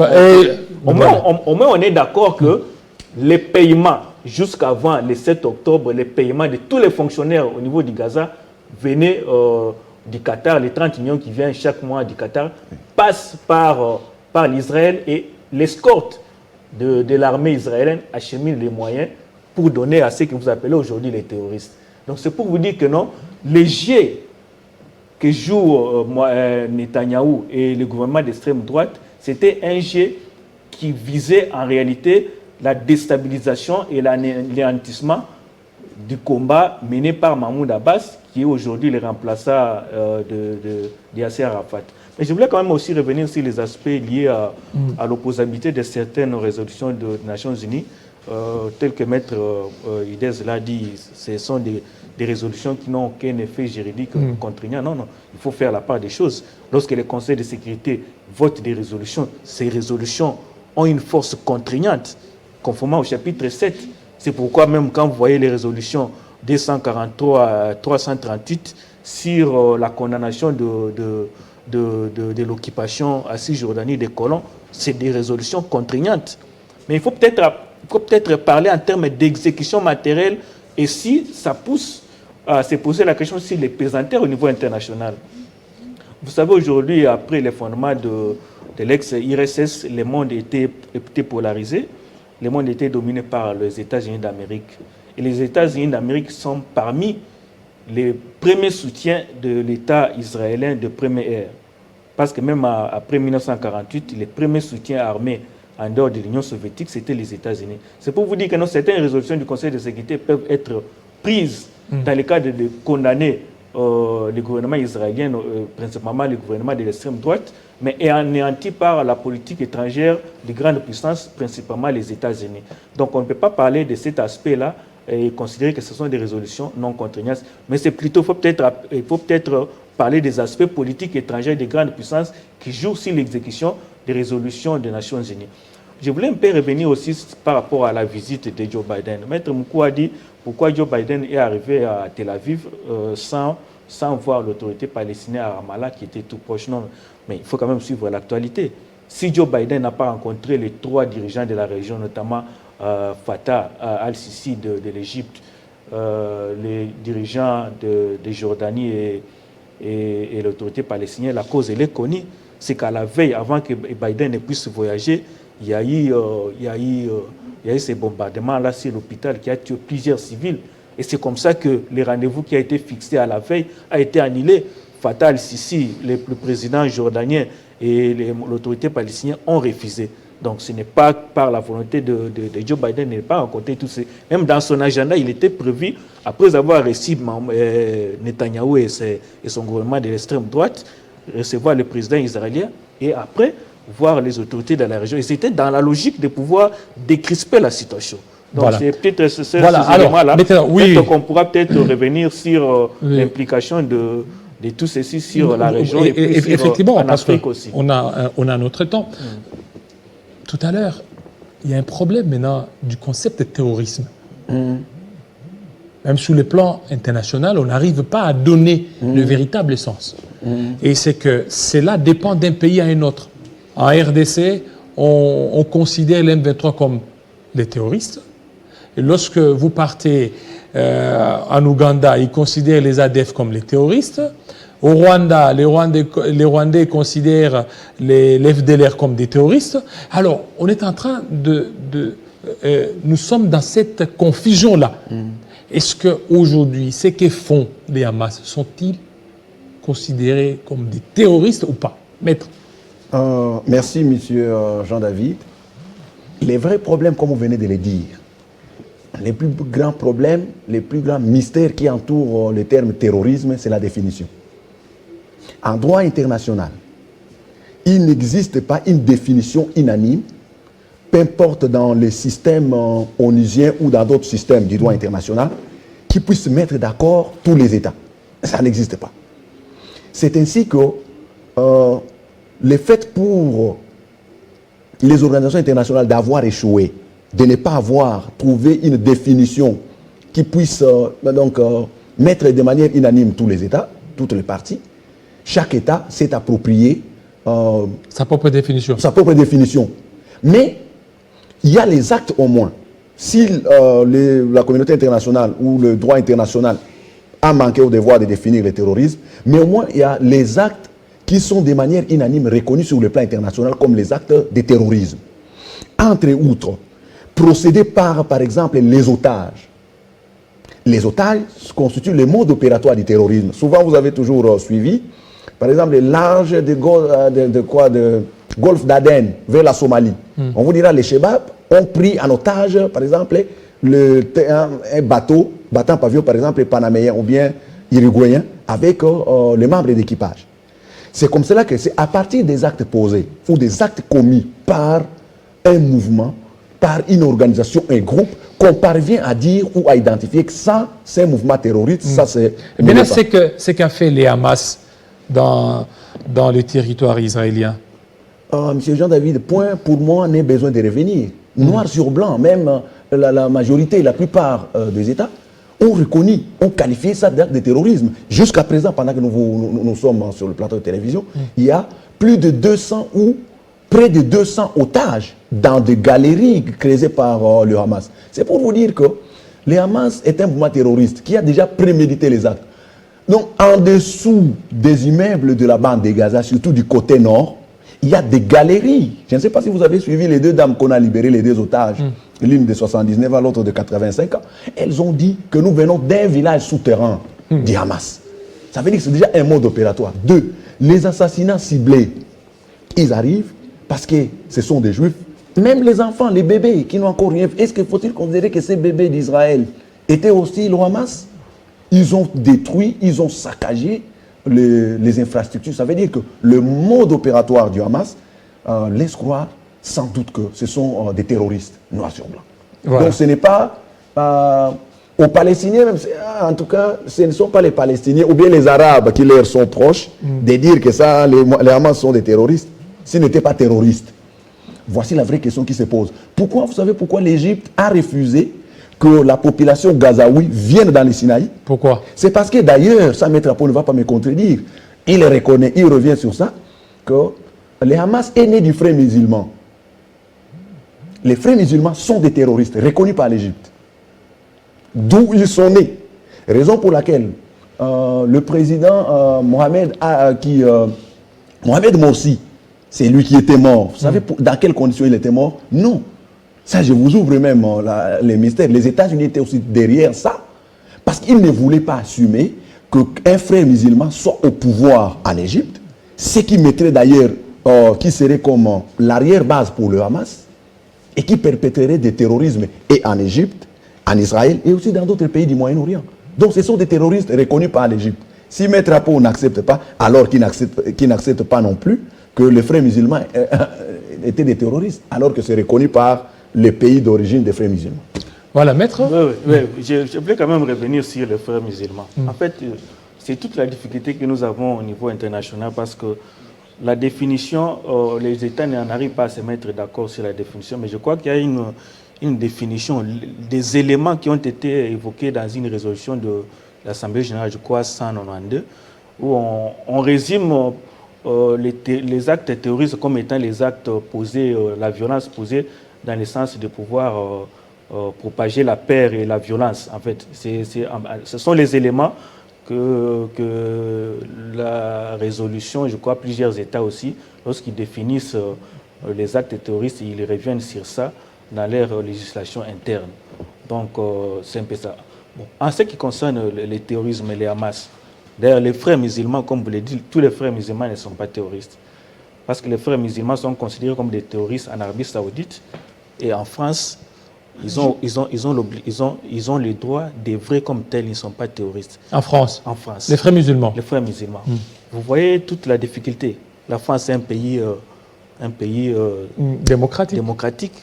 Au moins, on est d'accord que les paiements, jusqu'avant le 7 octobre, les paiements de tous les fonctionnaires au niveau du Gaza venaient du Qatar. Les 30 millions qui viennent chaque mois du Qatar passent par l'Israël et l'escorte de l'armée israélienne achemine les moyens pour donner à ceux que vous appelez aujourd'hui les terroristes. Donc c'est pour vous dire que non, les jets que jouent Netanyahou et le gouvernement d'extrême droite, c'était un jet qui visait en réalité la déstabilisation et l'anéantissement du combat mené par Mahmoud Abbas, qui est aujourd'hui le remplaçant de Yasser Arafat. Mais je voulais quand même aussi revenir sur les aspects liés à l'opposabilité de certaines résolutions des Nations Unies, telles que Maître Idez l'a dit, ce sont des résolutions qui n'ont aucun effet juridique contraignant. Non, il faut faire la part des choses. Lorsque le Conseil de sécurité vote des résolutions, ces résolutions ont une force contraignante, conformément au chapitre 7. C'est pourquoi même quand vous voyez les résolutions 243 à 338 sur la condamnation de l'occupation à Cisjordanie des colons, c'est des résolutions contraignantes. Mais il faut peut-être parler en termes d'exécution matérielle et si ça pousse à se poser la question sur les pesanteurs au niveau international. Vous savez, aujourd'hui, après l'effondrement de l'ex-IRSS, le monde était polarisé. Le monde était dominé par les États-Unis d'Amérique. Et les États-Unis d'Amérique sont parmi les premiers soutiens de l'État israélien de première ère. Parce que même après 1948, les premiers soutiens armés en dehors de l'Union soviétique, c'était les États-Unis. C'est pour vous dire que non, certaines résolutions du Conseil de sécurité peuvent être prises dans le cadre de condamner le gouvernement israélien, principalement le gouvernement de l'extrême droite, mais est anéanti par la politique étrangère des grandes puissances, principalement les États-Unis. Donc on ne peut pas parler de cet aspect-là et considérer que ce sont des résolutions non contraignantes, mais c'est plutôt, il faut peut-être parler des aspects politiques étrangers des grandes puissances qui jouent sur l'exécution des résolutions des Nations Unies. Je voulais un peu revenir aussi par rapport à la visite de Joe Biden. Maître Moukou a dit pourquoi Joe Biden est arrivé à Tel Aviv sans voir l'autorité palestinienne à Ramallah qui était tout proche. Non, mais il faut quand même suivre l'actualité. Si Joe Biden n'a pas rencontré les 3 dirigeants de la région, notamment Fatah al-Sisi de l'Égypte, les dirigeants de Jordanie et l'autorité palestinienne, la cause elle est connue. C'est qu'à la veille, avant que Biden ne puisse voyager, il y a eu ces bombardements-là sur l'hôpital qui a tué plusieurs civils. Et c'est comme ça que le rendez-vous qui a été fixé à la veille a été annulé. Fatah al-Sisi, le président jordanien et l'autorité palestinienne ont refusé. Donc ce n'est pas par la volonté de Joe Biden, il n'est pas rencontré tous ces... Même dans son agenda, il était prévu, après avoir reçu Netanyahou et son gouvernement de l'extrême droite, recevoir le président israélien et après voir les autorités de la région. Et c'était dans la logique de pouvoir décrisper la situation. Donc c'est peut-être ce élément-là. Peut-être qu'on pourra peut-être revenir sur l'implication de tout ceci sur la région et puis effectivement, en Afrique aussi. On a notre temps. Tout à l'heure, il y a un problème maintenant du concept de terrorisme. même sous le plan international, on n'arrive pas à donner le véritable sens. Et c'est que cela dépend d'un pays à un autre. En RDC, on considère l'M23 comme des terroristes. Et lorsque vous partez en Ouganda, ils considèrent les ADF comme les terroristes. Au Rwanda, les Rwandais considèrent les FDLR comme des terroristes. Alors, on est en train nous sommes dans cette confusion-là. Est-ce qu'aujourd'hui, ce que font les Hamas, sont-ils considérés comme des terroristes ou pas? Maître. Merci, monsieur Jean-David. Les vrais problèmes, comme vous venez de le dire, les plus grands problèmes, les plus grands mystères qui entourent le terme terrorisme, c'est la définition. En droit international, il n'existe pas une définition unanime, peu importe dans les systèmes onusiens ou dans d'autres systèmes du droit international, qui puisse mettre d'accord tous les États. Ça n'existe pas. C'est ainsi que le fait pour les organisations internationales d'avoir échoué, de ne pas avoir trouvé une définition qui puisse mettre de manière unanime tous les États, toutes les parties, chaque État s'est approprié sa propre définition. Sa propre définition. Mais il y a les actes au moins. Si la communauté internationale ou le droit international a manqué au devoir de définir le terrorisme, mais au moins il y a les actes qui sont de manière unanime reconnus sur le plan international comme les actes de terrorisme. Entre autres, procéder par exemple, les otages. Les otages constituent le mode opératoire du terrorisme. Souvent, vous avez toujours suivi, par exemple, les larges de Golfe d'Aden vers la Somalie. On vous dira, les Chebab ont pris en otage, par exemple, un bateau, battant pavillon, par exemple, panaméen ou bien uruguayen, avec les membres d'équipage. C'est comme cela que c'est à partir des actes posés ou des actes commis par un mouvement, par une organisation, un groupe, qu'on parvient à dire ou à identifier que ça, c'est un mouvement terroriste, ça c'est... Maintenant, c'est ce qu'a fait les Hamas dans le territoire israélien. Monsieur Jean-David, point pour moi n'est besoin de revenir. Noir sur blanc, même la majorité, la plupart des États ont reconnu, ont qualifié ça d'acte de terrorisme. Jusqu'à présent, pendant que nous sommes sur le plateau de télévision, il y a plus de 200 ou près de 200 otages dans des galeries créées par le Hamas. C'est pour vous dire que le Hamas est un mouvement terroriste qui a déjà prémédité les actes. Donc, en dessous des immeubles de la bande de Gaza, surtout du côté nord, il y a des galeries. Je ne sais pas si vous avez suivi les deux dames qu'on a libérées, les deux otages, l'une de 79 ans, l'autre de 85 ans. Elles ont dit que nous venons d'un village souterrain du Hamas. Ça veut dire que c'est déjà un mode opératoire. Deux, les assassinats ciblés, ils arrivent parce que ce sont des juifs. Même les enfants, les bébés qui n'ont encore rien fait, est-ce qu'il faut-il considérer que ces bébés d'Israël étaient aussi le Hamas? Ils ont détruit, ils ont saccagé les infrastructures. Ça veut dire que le mode opératoire du Hamas laisse croire sans doute que ce sont des terroristes noirs sur blanc. Voilà. Donc ce n'est pas aux Palestiniens, même, en tout cas, ce ne sont pas les Palestiniens ou bien les Arabes qui leur sont proches de dire que ça, les Hamas sont des terroristes. S'ils n'étaient pas terroristes. Voici la vraie question qui se pose. Pourquoi, vous savez pourquoi l'Égypte a refusé que la population gazaoui vienne dans le Sinaï? Pourquoi? C'est parce que d'ailleurs, ça, Maître Apo ne va pas me contredire, il reconnaît, il revient sur ça, que le Hamas est né du frère musulman. Les frères musulmans sont des terroristes reconnus par l'Égypte. D'où ils sont nés. Raison pour laquelle le président Mohamed Morsi, c'est lui qui était mort. Vous savez dans quelles conditions il était mort? Non. Ça, je vous ouvre même les mystères. Les États-Unis étaient aussi derrière ça, parce qu'ils ne voulaient pas assumer qu'un frère musulman soit au pouvoir en Égypte, ce qui mettrait d'ailleurs, qui serait comme l'arrière-base pour le Hamas, et qui perpétrerait des terrorismes et en Égypte, en Israël, et aussi dans d'autres pays du Moyen-Orient. Donc ce sont des terroristes reconnus par l'Égypte. Si Maître Apo n'accepte pas, alors qu'il n'accepte pas non plus que les frères musulmans étaient des terroristes, alors que c'est reconnu par les pays d'origine des frères musulmans. Voilà, Maître. Oui. Je voulais quand même revenir sur les frères musulmans. En fait, c'est toute la difficulté que nous avons au niveau international parce que la définition, les États n'arrivent pas à se mettre d'accord sur la définition, mais je crois qu'il y a une définition des éléments qui ont été évoqués dans une résolution de l'Assemblée générale, je crois, 192, où on résume les actes terroristes comme étant les actes posés, la violence posée dans le sens de pouvoir propager la peur et la violence. En fait, ce sont les éléments que la résolution, je crois, plusieurs États aussi, lorsqu'ils définissent les actes terroristes, ils reviennent sur ça dans leur législation interne. Donc, c'est un peu ça. Bon. En ce qui concerne le terrorisme et les Hamas, d'ailleurs, les frères musulmans, comme vous l'avez dit, tous les frères musulmans ne sont pas terroristes. Parce que les frères musulmans sont considérés comme des terroristes en Arabie Saoudite et en France. Ils ont les droits d'œuvrer comme tels, ils ne sont pas terroristes. En France? En France. Les frères musulmans? Les frères musulmans. Vous voyez toute la difficulté. La France est un pays démocratique.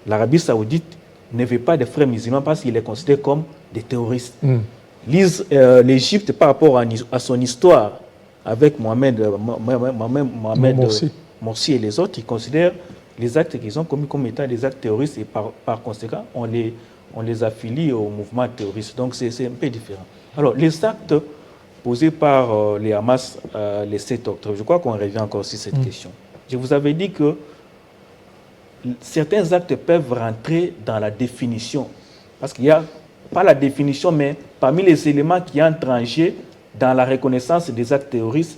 L'Arabie Saoudite ne veut pas des frères musulmans parce qu'il les considère comme des terroristes. L'Égypte, par rapport à son histoire avec Mohamed Morsi et les autres, ils considèrent les actes qu'ils ont commis comme étant des actes terroristes et par conséquent, on les affilie au mouvement terroriste. Donc c'est un peu différent. Alors, les actes posés par les Hamas le 7 octobre, je crois qu'on revient encore sur cette question. Je vous avais dit que certains actes peuvent rentrer dans la définition. Parce qu'il n'y a pas la définition, mais parmi les éléments qui entrent en jeu dans la reconnaissance des actes terroristes,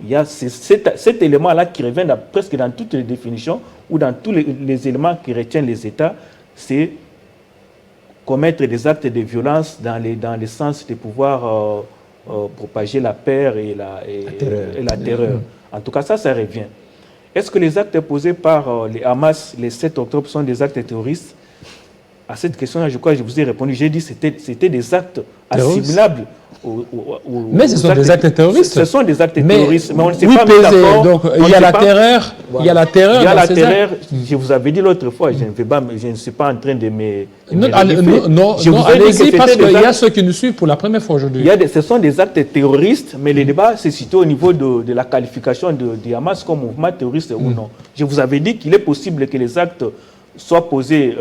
il y a cet élément-là qui revient presque dans toutes les définitions ou dans tous les éléments qui retiennent les États, c'est commettre des actes de violence dans le sens de pouvoir propager la peur et la terreur. En tout cas, ça revient. Est-ce que les actes posés par les Hamas le 7 octobre sont des actes terroristes? À cette question-là, je crois que je vous ai répondu. J'ai dit que c'était des actes assimilables. Mais ce sont des actes terroristes. Ce sont des actes terroristes. Mais on ne sait oui, pas mettre d'accord. Donc, il y a la terreur. Il y a la terreur. Il y a la terreur. Je vous avais dit l'autre fois, je ne suis pas en train de me... Non, allez-y, parce qu'il y a ceux qui nous suivent pour la première fois aujourd'hui. Ce sont des actes terroristes, mais le débat se situe au niveau de la qualification de Hamas comme mouvement terroriste ou non. Je vous avais dit qu'il est possible que les actes soient posés,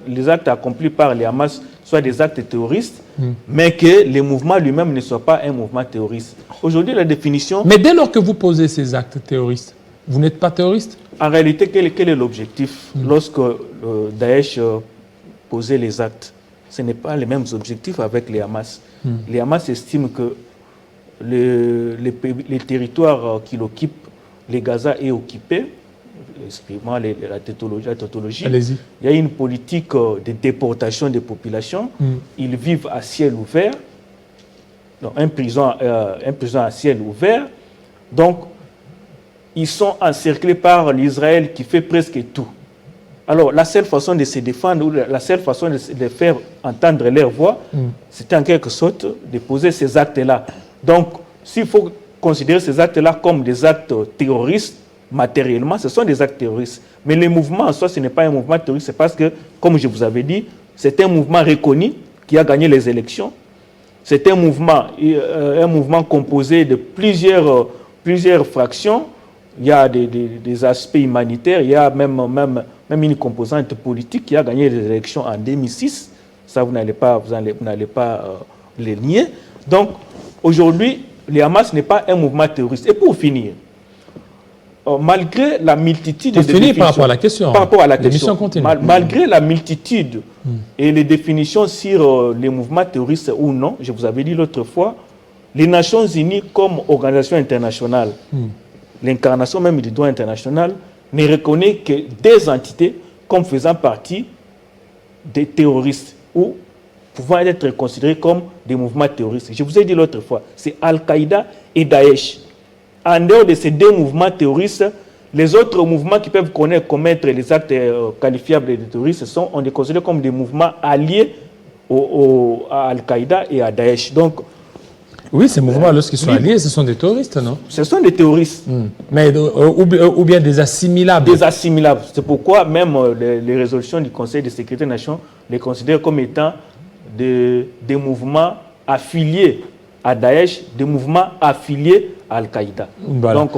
les actes accomplis par les Hamas soient des actes terroristes, mais que le mouvement lui-même ne soit pas un mouvement terroriste. Aujourd'hui, la définition... Mais dès lors que vous posez ces actes terroristes, vous n'êtes pas terroriste? En réalité, quel est l'objectif lorsque Daesh posait les actes? Ce n'est pas les mêmes objectifs avec les Hamas. Les Hamas estiment que les territoires qu'il occupe, les Gaza est occupé, excusez-moi la tautologie, il y a une politique de déportation des populations. Ils vivent à ciel ouvert, donc un prison à ciel ouvert. Donc, ils sont encerclés par l'Israël qui fait presque tout. Alors, la seule façon de se défendre, ou la seule façon de faire entendre leur voix, c'était en quelque sorte de poser ces actes-là. Donc, s'il faut considérer ces actes-là comme des actes terroristes, matériellement, ce sont des actes terroristes. Mais le mouvement en soi, ce n'est pas un mouvement terroriste, c'est parce que, comme je vous avais dit, c'est un mouvement reconnu qui a gagné les élections. C'est un mouvement composé de plusieurs fractions. Il y a des aspects humanitaires, il y a même une composante politique qui a gagné les élections en 2006. Ça, vous n'allez pas les nier. Donc, aujourd'hui, le Hamas n'est pas un mouvement terroriste. Et pour finir, malgré la multitude de définitions... par rapport à la question. Par rapport à la question. Malgré la multitude et les définitions sur les mouvements terroristes ou non, je vous avais dit l'autre fois, les Nations Unies comme organisation internationale, l'incarnation même du droit international, ne reconnaît que des entités comme faisant partie des terroristes ou pouvant être considérés comme des mouvements terroristes. Je vous ai dit l'autre fois, c'est Al-Qaïda et Daesh. En dehors de ces deux mouvements terroristes, les autres mouvements qui peuvent commettre les actes qualifiables de terroristes on les considère comme des mouvements alliés à Al-Qaïda et à Daesh. Donc, oui, ces mouvements, lorsqu'ils sont alliés, ce sont des terroristes, non? Ce sont des terroristes. Mais, ou bien des assimilables. Des assimilables. C'est pourquoi même les résolutions du Conseil de sécurité des Nations les considèrent comme étant des mouvements affiliés à Daesh, des mouvements affiliés Al-Qaïda. Voilà. Donc,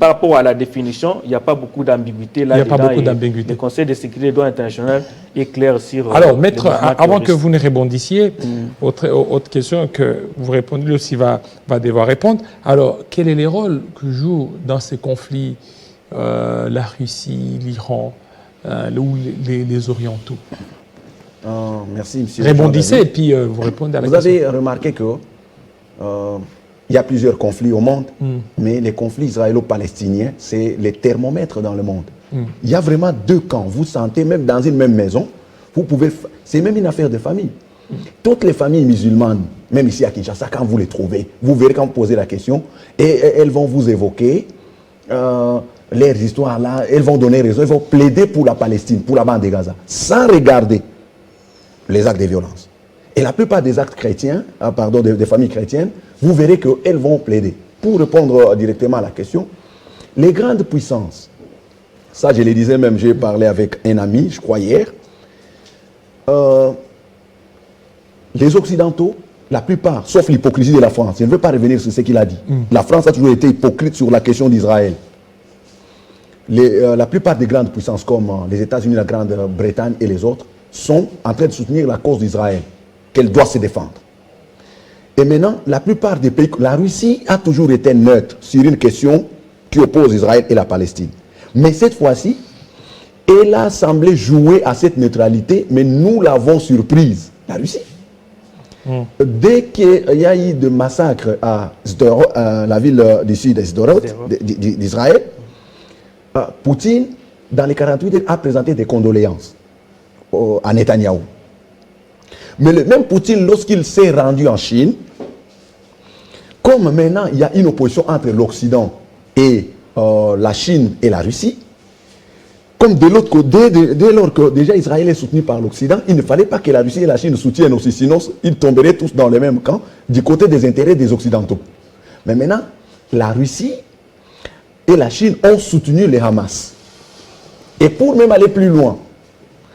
par rapport à la définition, il n'y a pas beaucoup d'ambiguïté là. Il n'y a pas beaucoup d'ambiguïté. Le Conseil de sécurité et droit international est clair sur... Alors, maître, avant que vous ne répondiez, autre question que vous répondez aussi va devoir répondre. Alors, quel est le rôle que joue dans ces conflits la Russie, l'Iran ou les Orientaux? Merci, monsieur. Répondissez et puis vous répondez à la Vous question. avez remarqué que il y a plusieurs conflits au monde, mais les conflits israélo-palestiniens, c'est les thermomètres dans le monde. Il y a vraiment deux camps. Vous sentez, même dans une même maison, vous pouvez... C'est même une affaire de famille. Toutes les familles musulmanes, même ici à Kinshasa, quand vous les trouvez, vous verrez quand vous posez la question, et elles vont vous évoquer leurs histoires là, elles vont donner raison, elles vont plaider pour la Palestine, pour la bande de Gaza, sans regarder les actes de violence. Et la plupart des actes chrétiens, des familles chrétiennes, vous verrez qu'elles vont plaider. Pour répondre directement à la question, les grandes puissances, ça je le disais même, j'ai parlé avec un ami, je crois hier, les Occidentaux, la plupart, sauf l'hypocrisie de la France, je ne veux pas revenir sur ce qu'il a dit. La France a toujours été hypocrite sur la question d'Israël. La plupart des grandes puissances comme les États-Unis, la Grande-Bretagne et les autres sont en train de soutenir la cause d'Israël, qu'elle doit se défendre. Et maintenant, la plupart des pays, la Russie a toujours été neutre sur une question qui oppose Israël et la Palestine. Mais cette fois-ci, elle a semblé jouer à cette neutralité, mais nous l'avons surprise, la Russie. Dès qu'il y a eu des massacres à la ville du sud d'Israël, Poutine, dans les 48 heures, a présenté des condoléances à Netanyahou. Mais le même Poutine, lorsqu'il s'est rendu en Chine, comme maintenant il y a une opposition entre l'Occident et la Chine et la Russie, comme de l'autre côté, dès lors que déjà Israël est soutenu par l'Occident, il ne fallait pas que la Russie et la Chine soutiennent aussi, sinon ils tomberaient tous dans le même camp du côté des intérêts des Occidentaux. Mais maintenant, la Russie et la Chine ont soutenu les Hamas. Et pour même aller plus loin,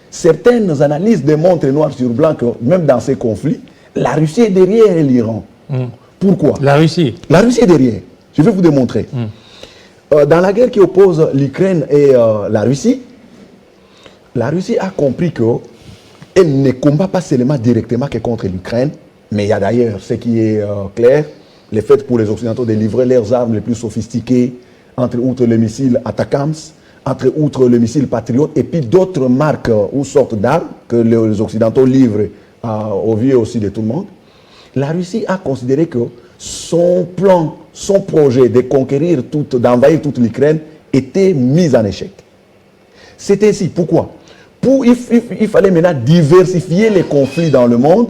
certaines analyses démontrent noir sur blanc que même dans ces conflits, la Russie est derrière l'Iran. Pourquoi? La Russie. La Russie est derrière. Je vais vous démontrer. Dans la guerre qui oppose l'Ukraine et la Russie a compris qu'elle ne combat pas seulement directement que contre l'Ukraine, mais il y a d'ailleurs ce qui est clair, le fait pour les Occidentaux de livrer leurs armes les plus sophistiquées, entre outre le missile Atacams, entre outre le missile Patriot, et puis d'autres marques ou sortes d'armes que les Occidentaux livrent au vu aussi de tout le monde. La Russie a considéré que son plan, son projet de conquérir d'envahir toute l'Ukraine était mis en échec. C'est ainsi. Pourquoi? Il fallait maintenant diversifier les conflits dans le monde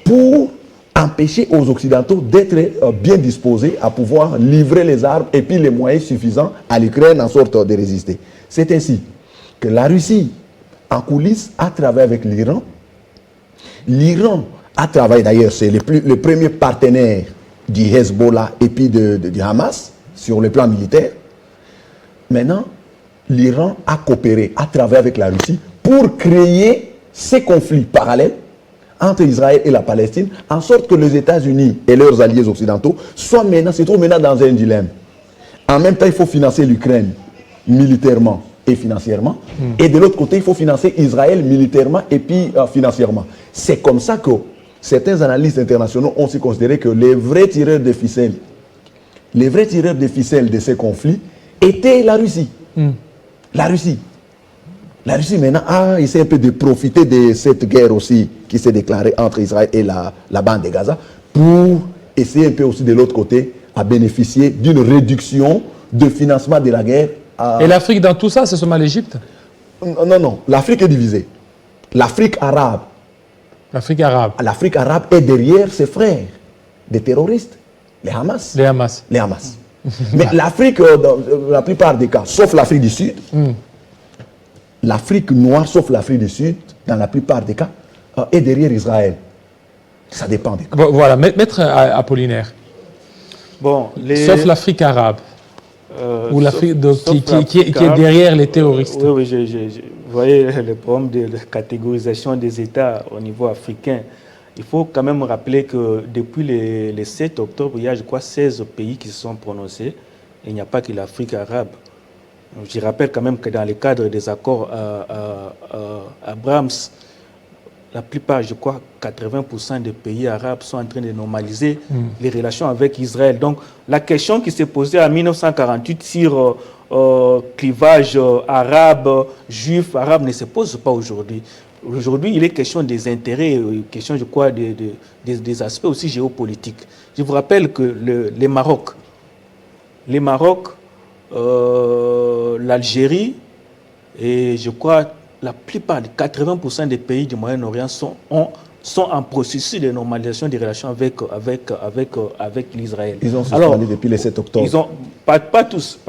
pour empêcher aux Occidentaux d'être bien disposés à pouvoir livrer les armes et puis les moyens suffisants à l'Ukraine en sorte de résister. C'est ainsi que la Russie, en coulisses, a travaillé avec l'Iran. L'Iran a travaillé d'ailleurs, c'est le premier partenaire du Hezbollah et puis du Hamas sur le plan militaire. Maintenant, l'Iran a coopéré, a travaillé avec la Russie pour créer ces conflits parallèles entre Israël et la Palestine, en sorte que les États-Unis et leurs alliés occidentaux se trouvent maintenant dans un dilemme. En même temps, il faut financer l'Ukraine militairement et financièrement, et de l'autre côté, il faut financer Israël militairement et puis financièrement. C'est comme ça que certains analystes internationaux ont aussi considéré que les vrais tireurs de ficelles de ces conflits étaient la Russie. La Russie. La Russie maintenant a essayé un peu de profiter de cette guerre aussi qui s'est déclarée entre Israël et la bande de Gaza pour essayer un peu aussi de l'autre côté à bénéficier d'une réduction de financement de la guerre. Et l'Afrique dans tout ça, c'est seulement l'Égypte? Non. L'Afrique est divisée. L'Afrique arabe. L'Afrique arabe. L'Afrique arabe est derrière ses frères, des terroristes, les Hamas. Les Hamas. Les Hamas. Mais l'Afrique, dans la plupart des cas, sauf l'Afrique du Sud, l'Afrique noire, sauf l'Afrique du Sud, dans la plupart des cas, est derrière Israël. Ça dépend des cas. Voilà, maître Apollinaire. Bon, sauf l'Afrique arabe. Ou l'Afrique qui est derrière les terroristes. Oui, vous voyez le problème de la catégorisation des États au niveau africain. il faut quand même rappeler que depuis les 7 octobre, il y a, je crois, 16 pays qui se sont prononcés. Et il n'y a pas que l'Afrique arabe. Je rappelle quand même que dans le cadre des accords Abrahams, la plupart, je crois, 80% des pays arabes sont en train de normaliser les relations avec Israël. Donc, la question qui s'est posée en 1948 sur clivage arabe, juif, arabe ne se pose pas aujourd'hui. Aujourd'hui, il est question des intérêts, question, je crois, des aspects aussi géopolitiques. Je vous rappelle que les Maroc, l'Algérie et je crois la plupart, 80% des pays du Moyen-Orient sont en processus de normalisation des relations avec l'Israël. Ils ont suspendu depuis le 7 octobre. Ils ont, pas tous.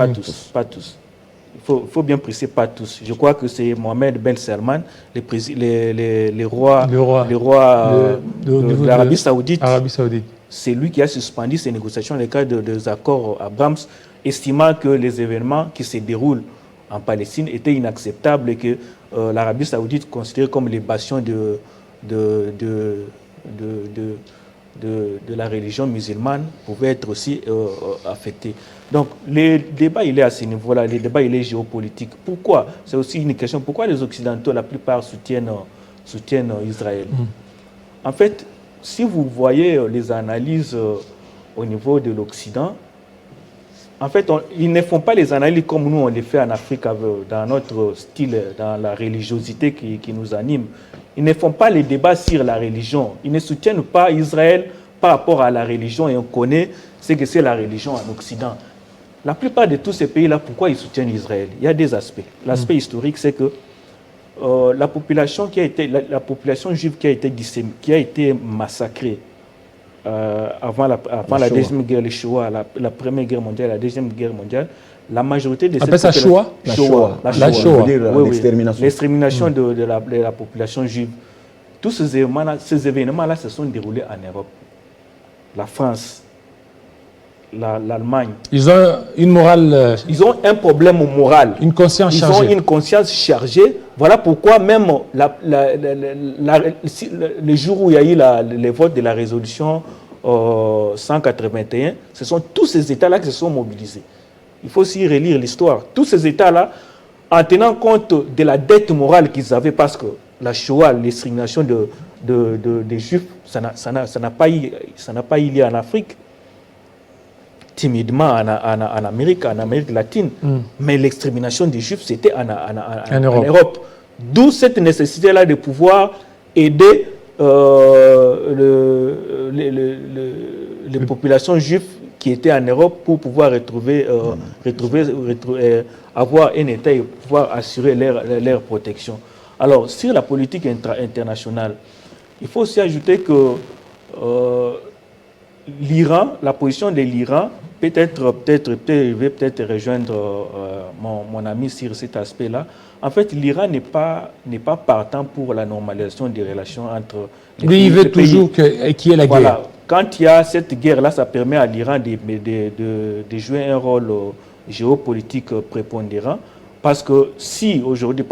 Il faut bien préciser, pas tous. Je crois que c'est Mohamed Ben Salman, le roi de l'Arabie Saoudite. C'est lui qui a suspendu ces négociations dans le cadre des accords Abrahams, estimant que les événements qui se déroulent en Palestine étaient inacceptables et que l'Arabie Saoudite, considérée comme l'ébation de la religion musulmane, pouvait être aussi affectée. Donc, le débat, il est à ce niveau-là. Le débat, il est géopolitique. Pourquoi? C'est aussi une question. Pourquoi les Occidentaux, la plupart, soutiennent Israël? En fait, si vous voyez les analyses au niveau de l'Occident, en fait, ils ne font pas les analyses comme nous, on les fait en Afrique, dans notre style, dans la religiosité qui nous anime. Ils ne font pas les débats sur la religion. Ils ne soutiennent pas Israël par rapport à la religion et on connaît ce que c'est la religion en Occident. La plupart de tous ces pays-là, pourquoi ils soutiennent Israël? Il y a des aspects. L'aspect historique, c'est que la population juive qui a été massacrée avant la deuxième guerre, les Shoah, la première guerre mondiale, la deuxième guerre mondiale, la majorité de cette population... La Shoah. L'extermination de la population juive. Tous ces événements-là se sont déroulés en Europe. La France, l'Allemagne. Ils ont une morale... Ils ont un problème moral. Une conscience chargée. Ils ont une conscience chargée. Voilà pourquoi même le jour où il y a eu le vote de la résolution 181, ce sont tous ces États-là qui se sont mobilisés. Il faut aussi relire l'histoire. Tous ces États-là, en tenant compte de la dette morale qu'ils avaient, parce que la Shoah, l'extermination des Juifs, ça n'a pas eu lieu en Afrique, timidement en Amérique latine, mais l'extermination des Juifs, c'était en Europe. D'où cette nécessité-là de pouvoir aider les populations juives qui étaient en Europe pour pouvoir avoir un État et pouvoir assurer leur protection. Alors, sur la politique internationale, il faut aussi ajouter que l'Iran, la position de l'Iran, peut-être rejoindre mon ami sur cet aspect-là. En fait, l'Iran n'est pas partant pour la normalisation des relations entre les pays. Il veut toujours qu'il y ait la guerre. Quand il y a cette guerre-là, ça permet à l'Iran de jouer un rôle géopolitique prépondérant. Parce que si aujourd'hui,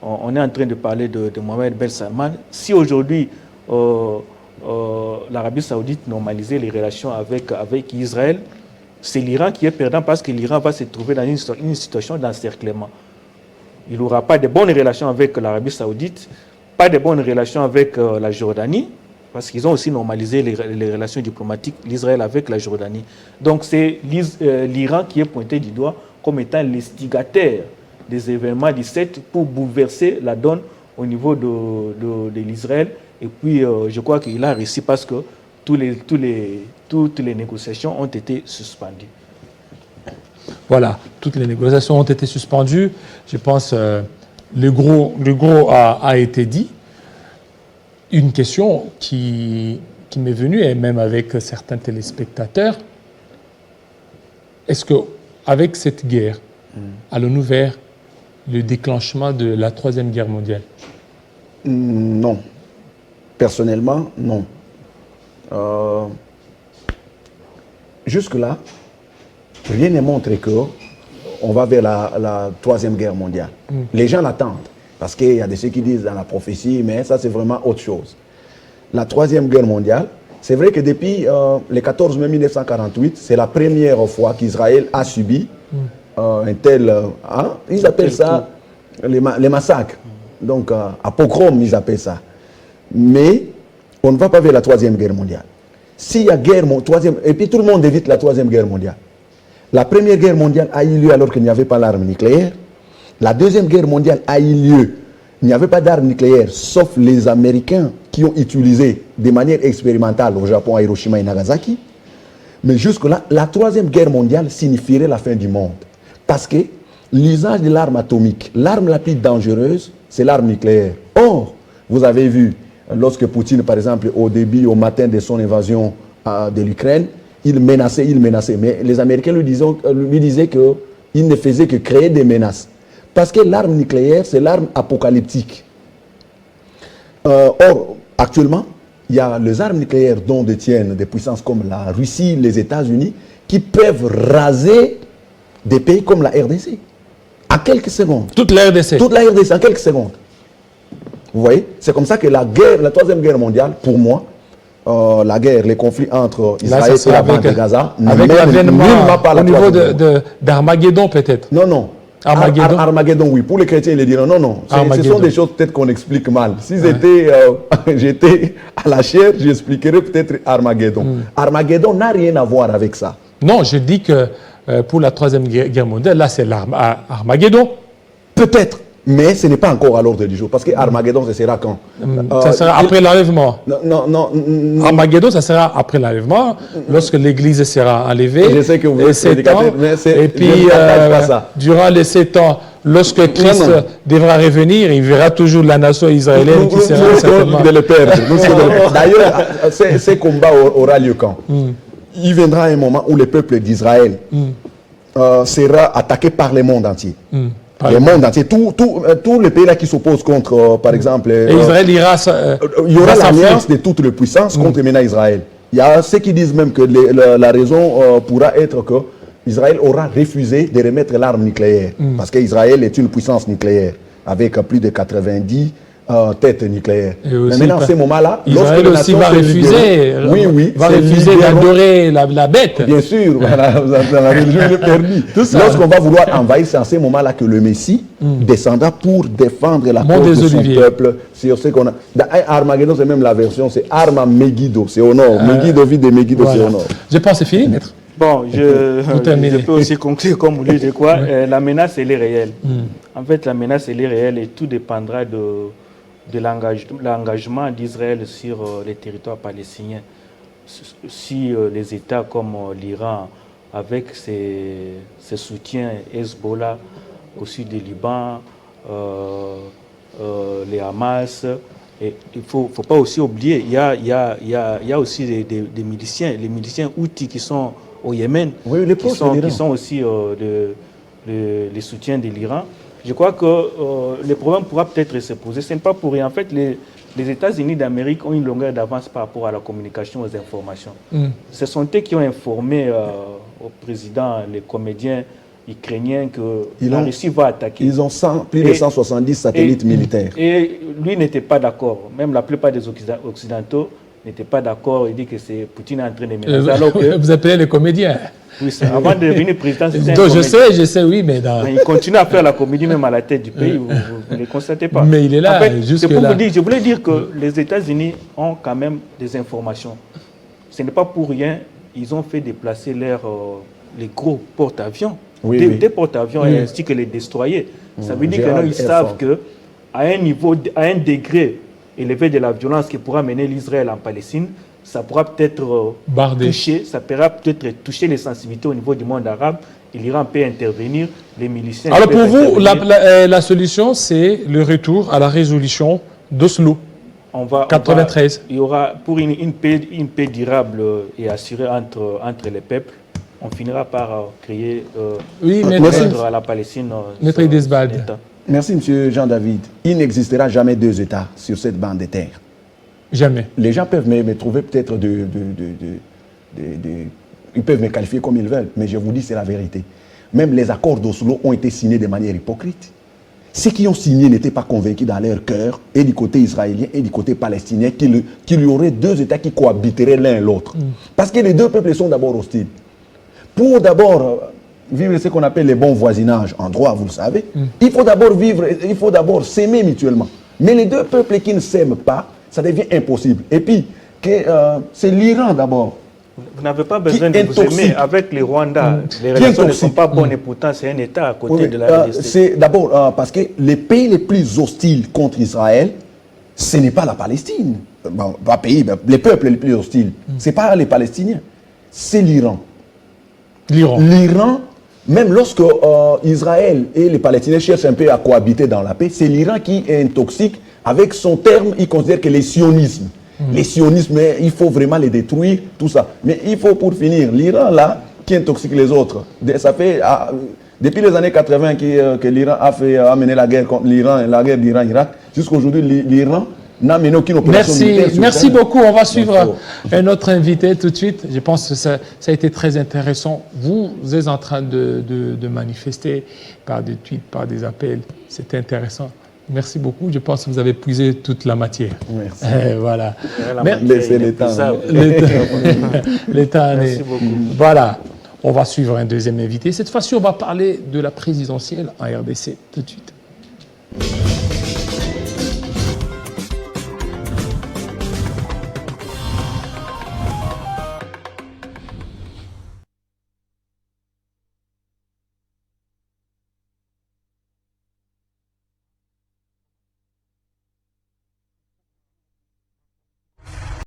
on est en train de parler de Mohamed Ben Salman, si aujourd'hui l'Arabie Saoudite normalisait les relations avec Israël, c'est l'Iran qui est perdant parce que l'Iran va se trouver dans une situation d'encerclement. Il n'aura pas de bonnes relations avec l'Arabie Saoudite, pas de bonnes relations avec la Jordanie, parce qu'ils ont aussi normalisé les relations diplomatiques, l'Israël avec la Jordanie. Donc c'est l'Iran qui est pointé du doigt comme étant l'instigateur des événements du 7 pour bouleverser la donne au niveau de l'Israël. Et puis je crois qu'il a réussi parce que toutes les négociations ont été suspendues. Voilà, toutes les négociations ont été suspendues. Je pense le gros a été dit. Une question qui m'est venue, et même avec certains téléspectateurs, est-ce qu'avec cette guerre, allons-nous vers le déclenchement de la Troisième Guerre mondiale? Non. Personnellement, non. Jusque-là, rien ne montre qu'on va vers la Troisième Guerre mondiale. Les gens l'attendent, parce qu'il y a de ceux qui disent dans la prophétie, mais ça c'est vraiment autre chose. la Troisième Guerre mondiale, c'est vrai que depuis le 14 mai 1948, c'est la première fois qu'Israël a subi un tel... ils appellent ça les massacres. Donc, à pogrom, ils appellent ça. Mais on ne va pas vers la Troisième Guerre mondiale. S'il y a troisième, et puis tout le monde évite la Troisième Guerre mondiale. La Première Guerre mondiale a eu lieu alors qu'il n'y avait pas l'arme nucléaire. La Deuxième Guerre mondiale a eu lieu. Il n'y avait pas d'armes nucléaires, sauf les Américains qui ont utilisé de manière expérimentale au Japon, à Hiroshima et Nagasaki. Mais jusque-là, la Troisième Guerre mondiale signifierait la fin du monde. Parce que l'usage de l'arme atomique, l'arme la plus dangereuse, c'est l'arme nucléaire. Or, vous avez vu, lorsque Poutine, par exemple, au début, au matin de son invasion de l'Ukraine, il menaçait. Mais les Américains lui disaient qu'il ne faisait que créer des menaces. Parce que l'arme nucléaire, c'est l'arme apocalyptique. Or, actuellement, il y a les armes nucléaires dont détiennent des puissances comme la Russie, les États-Unis, qui peuvent raser des pays comme la RDC. À quelques secondes. Toute la RDC. Toute la RDC, en quelques secondes. Vous voyez? C'est comme ça que la Troisième Guerre mondiale, pour moi, les conflits entre Israël et la bande de Gaza, avec l'avènement au niveau d'Armageddon peut-être. Non. Armageddon, oui. Pour les chrétiens, ils le diront non. Ce sont des choses peut-être qu'on explique mal. Si j'étais à la chair, j'expliquerais peut-être Armageddon. Armageddon n'a rien à voir avec ça. Non, je dis que pour la Troisième Guerre mondiale, là, c'est l'Armageddon. Peut-être. Mais ce n'est pas encore à l'ordre du jour. Parce que Armageddon, ce sera quand? Ça sera après l'enlèvement. Non. Armageddon, ça sera après l'enlèvement, lorsque l'Église sera enlevée. Je sais que vous êtes prédicateur, mais et puis, durant les 7 ans, lorsque Christ devra revenir, il verra toujours la nation israélienne qui sera certainement... de le perdre. D'ailleurs, ces combats aura lieu quand? Il viendra un moment où le peuple d'Israël sera attaqué par le monde entier. Le monde entier, tous les pays là qui s'opposent contre, par exemple... Et Israël ira il y aura l'alliance de toutes les puissances contre maintenant Israël. Il y a ceux qui disent même que la raison pourra être que Israël aura refusé de remettre l'arme nucléaire. Parce qu'Israël est une puissance nucléaire, avec plus de 90 têtes nucléaires. Mais maintenant, à ce moment-là, Israël aussi va refuser, d'adorer la bête. Bien sûr, dans la religion interdite. Lorsqu'on va vouloir envahir, c'est à ce moment-là que le Messie descendra pour défendre la cause de son peuple. Sur ce qu'on a. Dans Armageddon, c'est même la version, c'est Arma Megiddo, c'est au nord. Megiddo, vide de Megiddo, c'est au nord. Je pense que c'est fini, maître. Bon, je peux aussi conclure comme vous dites, quoi. La menace, elle est réelle. En fait, la menace, elle est réelle et tout dépendra de l'engagement d'Israël sur les territoires palestiniens. Si les États comme l'Iran, avec ses soutiens Hezbollah au sud du Liban, les Hamas, et il ne faut pas aussi oublier, il y a aussi des miliciens, les miliciens Houthis qui sont au Yémen, qui sont aussi les soutiens de l'Iran. Je crois que le problème pourra peut-être se poser. Ce n'est pas pour rien. En fait, les États-Unis d'Amérique ont une longueur d'avance par rapport à la communication, aux informations. Ce sont eux qui ont informé au président, les comédiens ukrainiens, que la Russie va attaquer. Ils ont plus de 170 satellites militaires. Et lui n'était pas d'accord. Même la plupart des Occidentaux n'étaient pas d'accord. Il dit que c'est Poutine en train de menacer. Alors que, vous appelez les comédiens. Oui, avant de devenir président, c'était donc je sais, oui, mais... Il continue à faire la comédie même à la tête du pays, vous ne le constatez pas. Mais il est là, en fait, jusque pour là. vous dire, je voulais dire que les États-Unis ont quand même des informations. Ce n'est pas pour rien, ils ont fait déplacer les gros porte-avions, des porte-avions ainsi que les destroyers. Ça veut dire qu'ils savent qu'à un degré élevé de la violence qui pourra mener l'Israël en Palestine, ça pourra peut-être toucher les sensibilités au niveau du monde arabe. L'Iran peut intervenir, les miliciens... Alors pour vous, la solution, c'est le retour à la résolution d'Oslo, 93. Il y aura, pour une paix durable et assurée entre les peuples, on finira par créer à la Palestine Maître Idesbald. Merci, M. Jean-David. Il n'existera jamais deux États sur cette bande de terre. Jamais. Les gens peuvent me trouver peut-être ils peuvent me qualifier comme ils veulent, mais je vous dis, c'est la vérité. Même les accords d'Oslo ont été signés de manière hypocrite. ceux qui ont signé n'étaient pas convaincus dans leur cœur, et du côté israélien et du côté palestinien, qu'il y aurait deux États qui cohabiteraient l'un et l'autre. Parce que les deux peuples sont d'abord hostiles. Pour d'abord vivre ce qu'on appelle les bons voisinages en droit, vous le savez, il faut d'abord s'aimer mutuellement. Mais les deux peuples qui ne s'aiment pas, ça devient impossible. Et puis, c'est l'Iran d'abord. Vous n'avez pas besoin de vous aimer. Avec les Rwandais, les relations ne sont pas bonnes et pourtant c'est un État à côté de la RDC. C'est d'abord parce que les pays les plus hostiles contre Israël, ce n'est pas la Palestine. Bon, pas pays, les peuples les plus hostiles. Ce n'est pas les Palestiniens, c'est l'Iran. L'Iran, même lorsque Israël et les Palestiniens cherchent un peu à cohabiter dans la paix, c'est l'Iran qui intoxique avec son terme, il considère que les sionismes. Les sionismes, il faut vraiment les détruire, tout ça. Mais il faut pour finir, l'Iran là, qui intoxique les autres. Ça fait, depuis les années 80 que l'Iran a mené la guerre contre l'Iran, la guerre d'Iran-Irak, jusqu'à aujourd'hui, l'Iran n'a mené aucune opération militaire. Merci beaucoup. On va suivre un autre invité tout de suite. Je pense que ça a été très intéressant. Vous êtes en train de manifester par des tweets, par des appels. C'était intéressant. Merci beaucoup. Je pense que vous avez puisé toute la matière. Merci. Voilà. Laissez l'État. L'État. Merci beaucoup. Voilà. On va suivre un deuxième invité. Cette fois-ci, on va parler de la présidentielle en RDC tout de suite.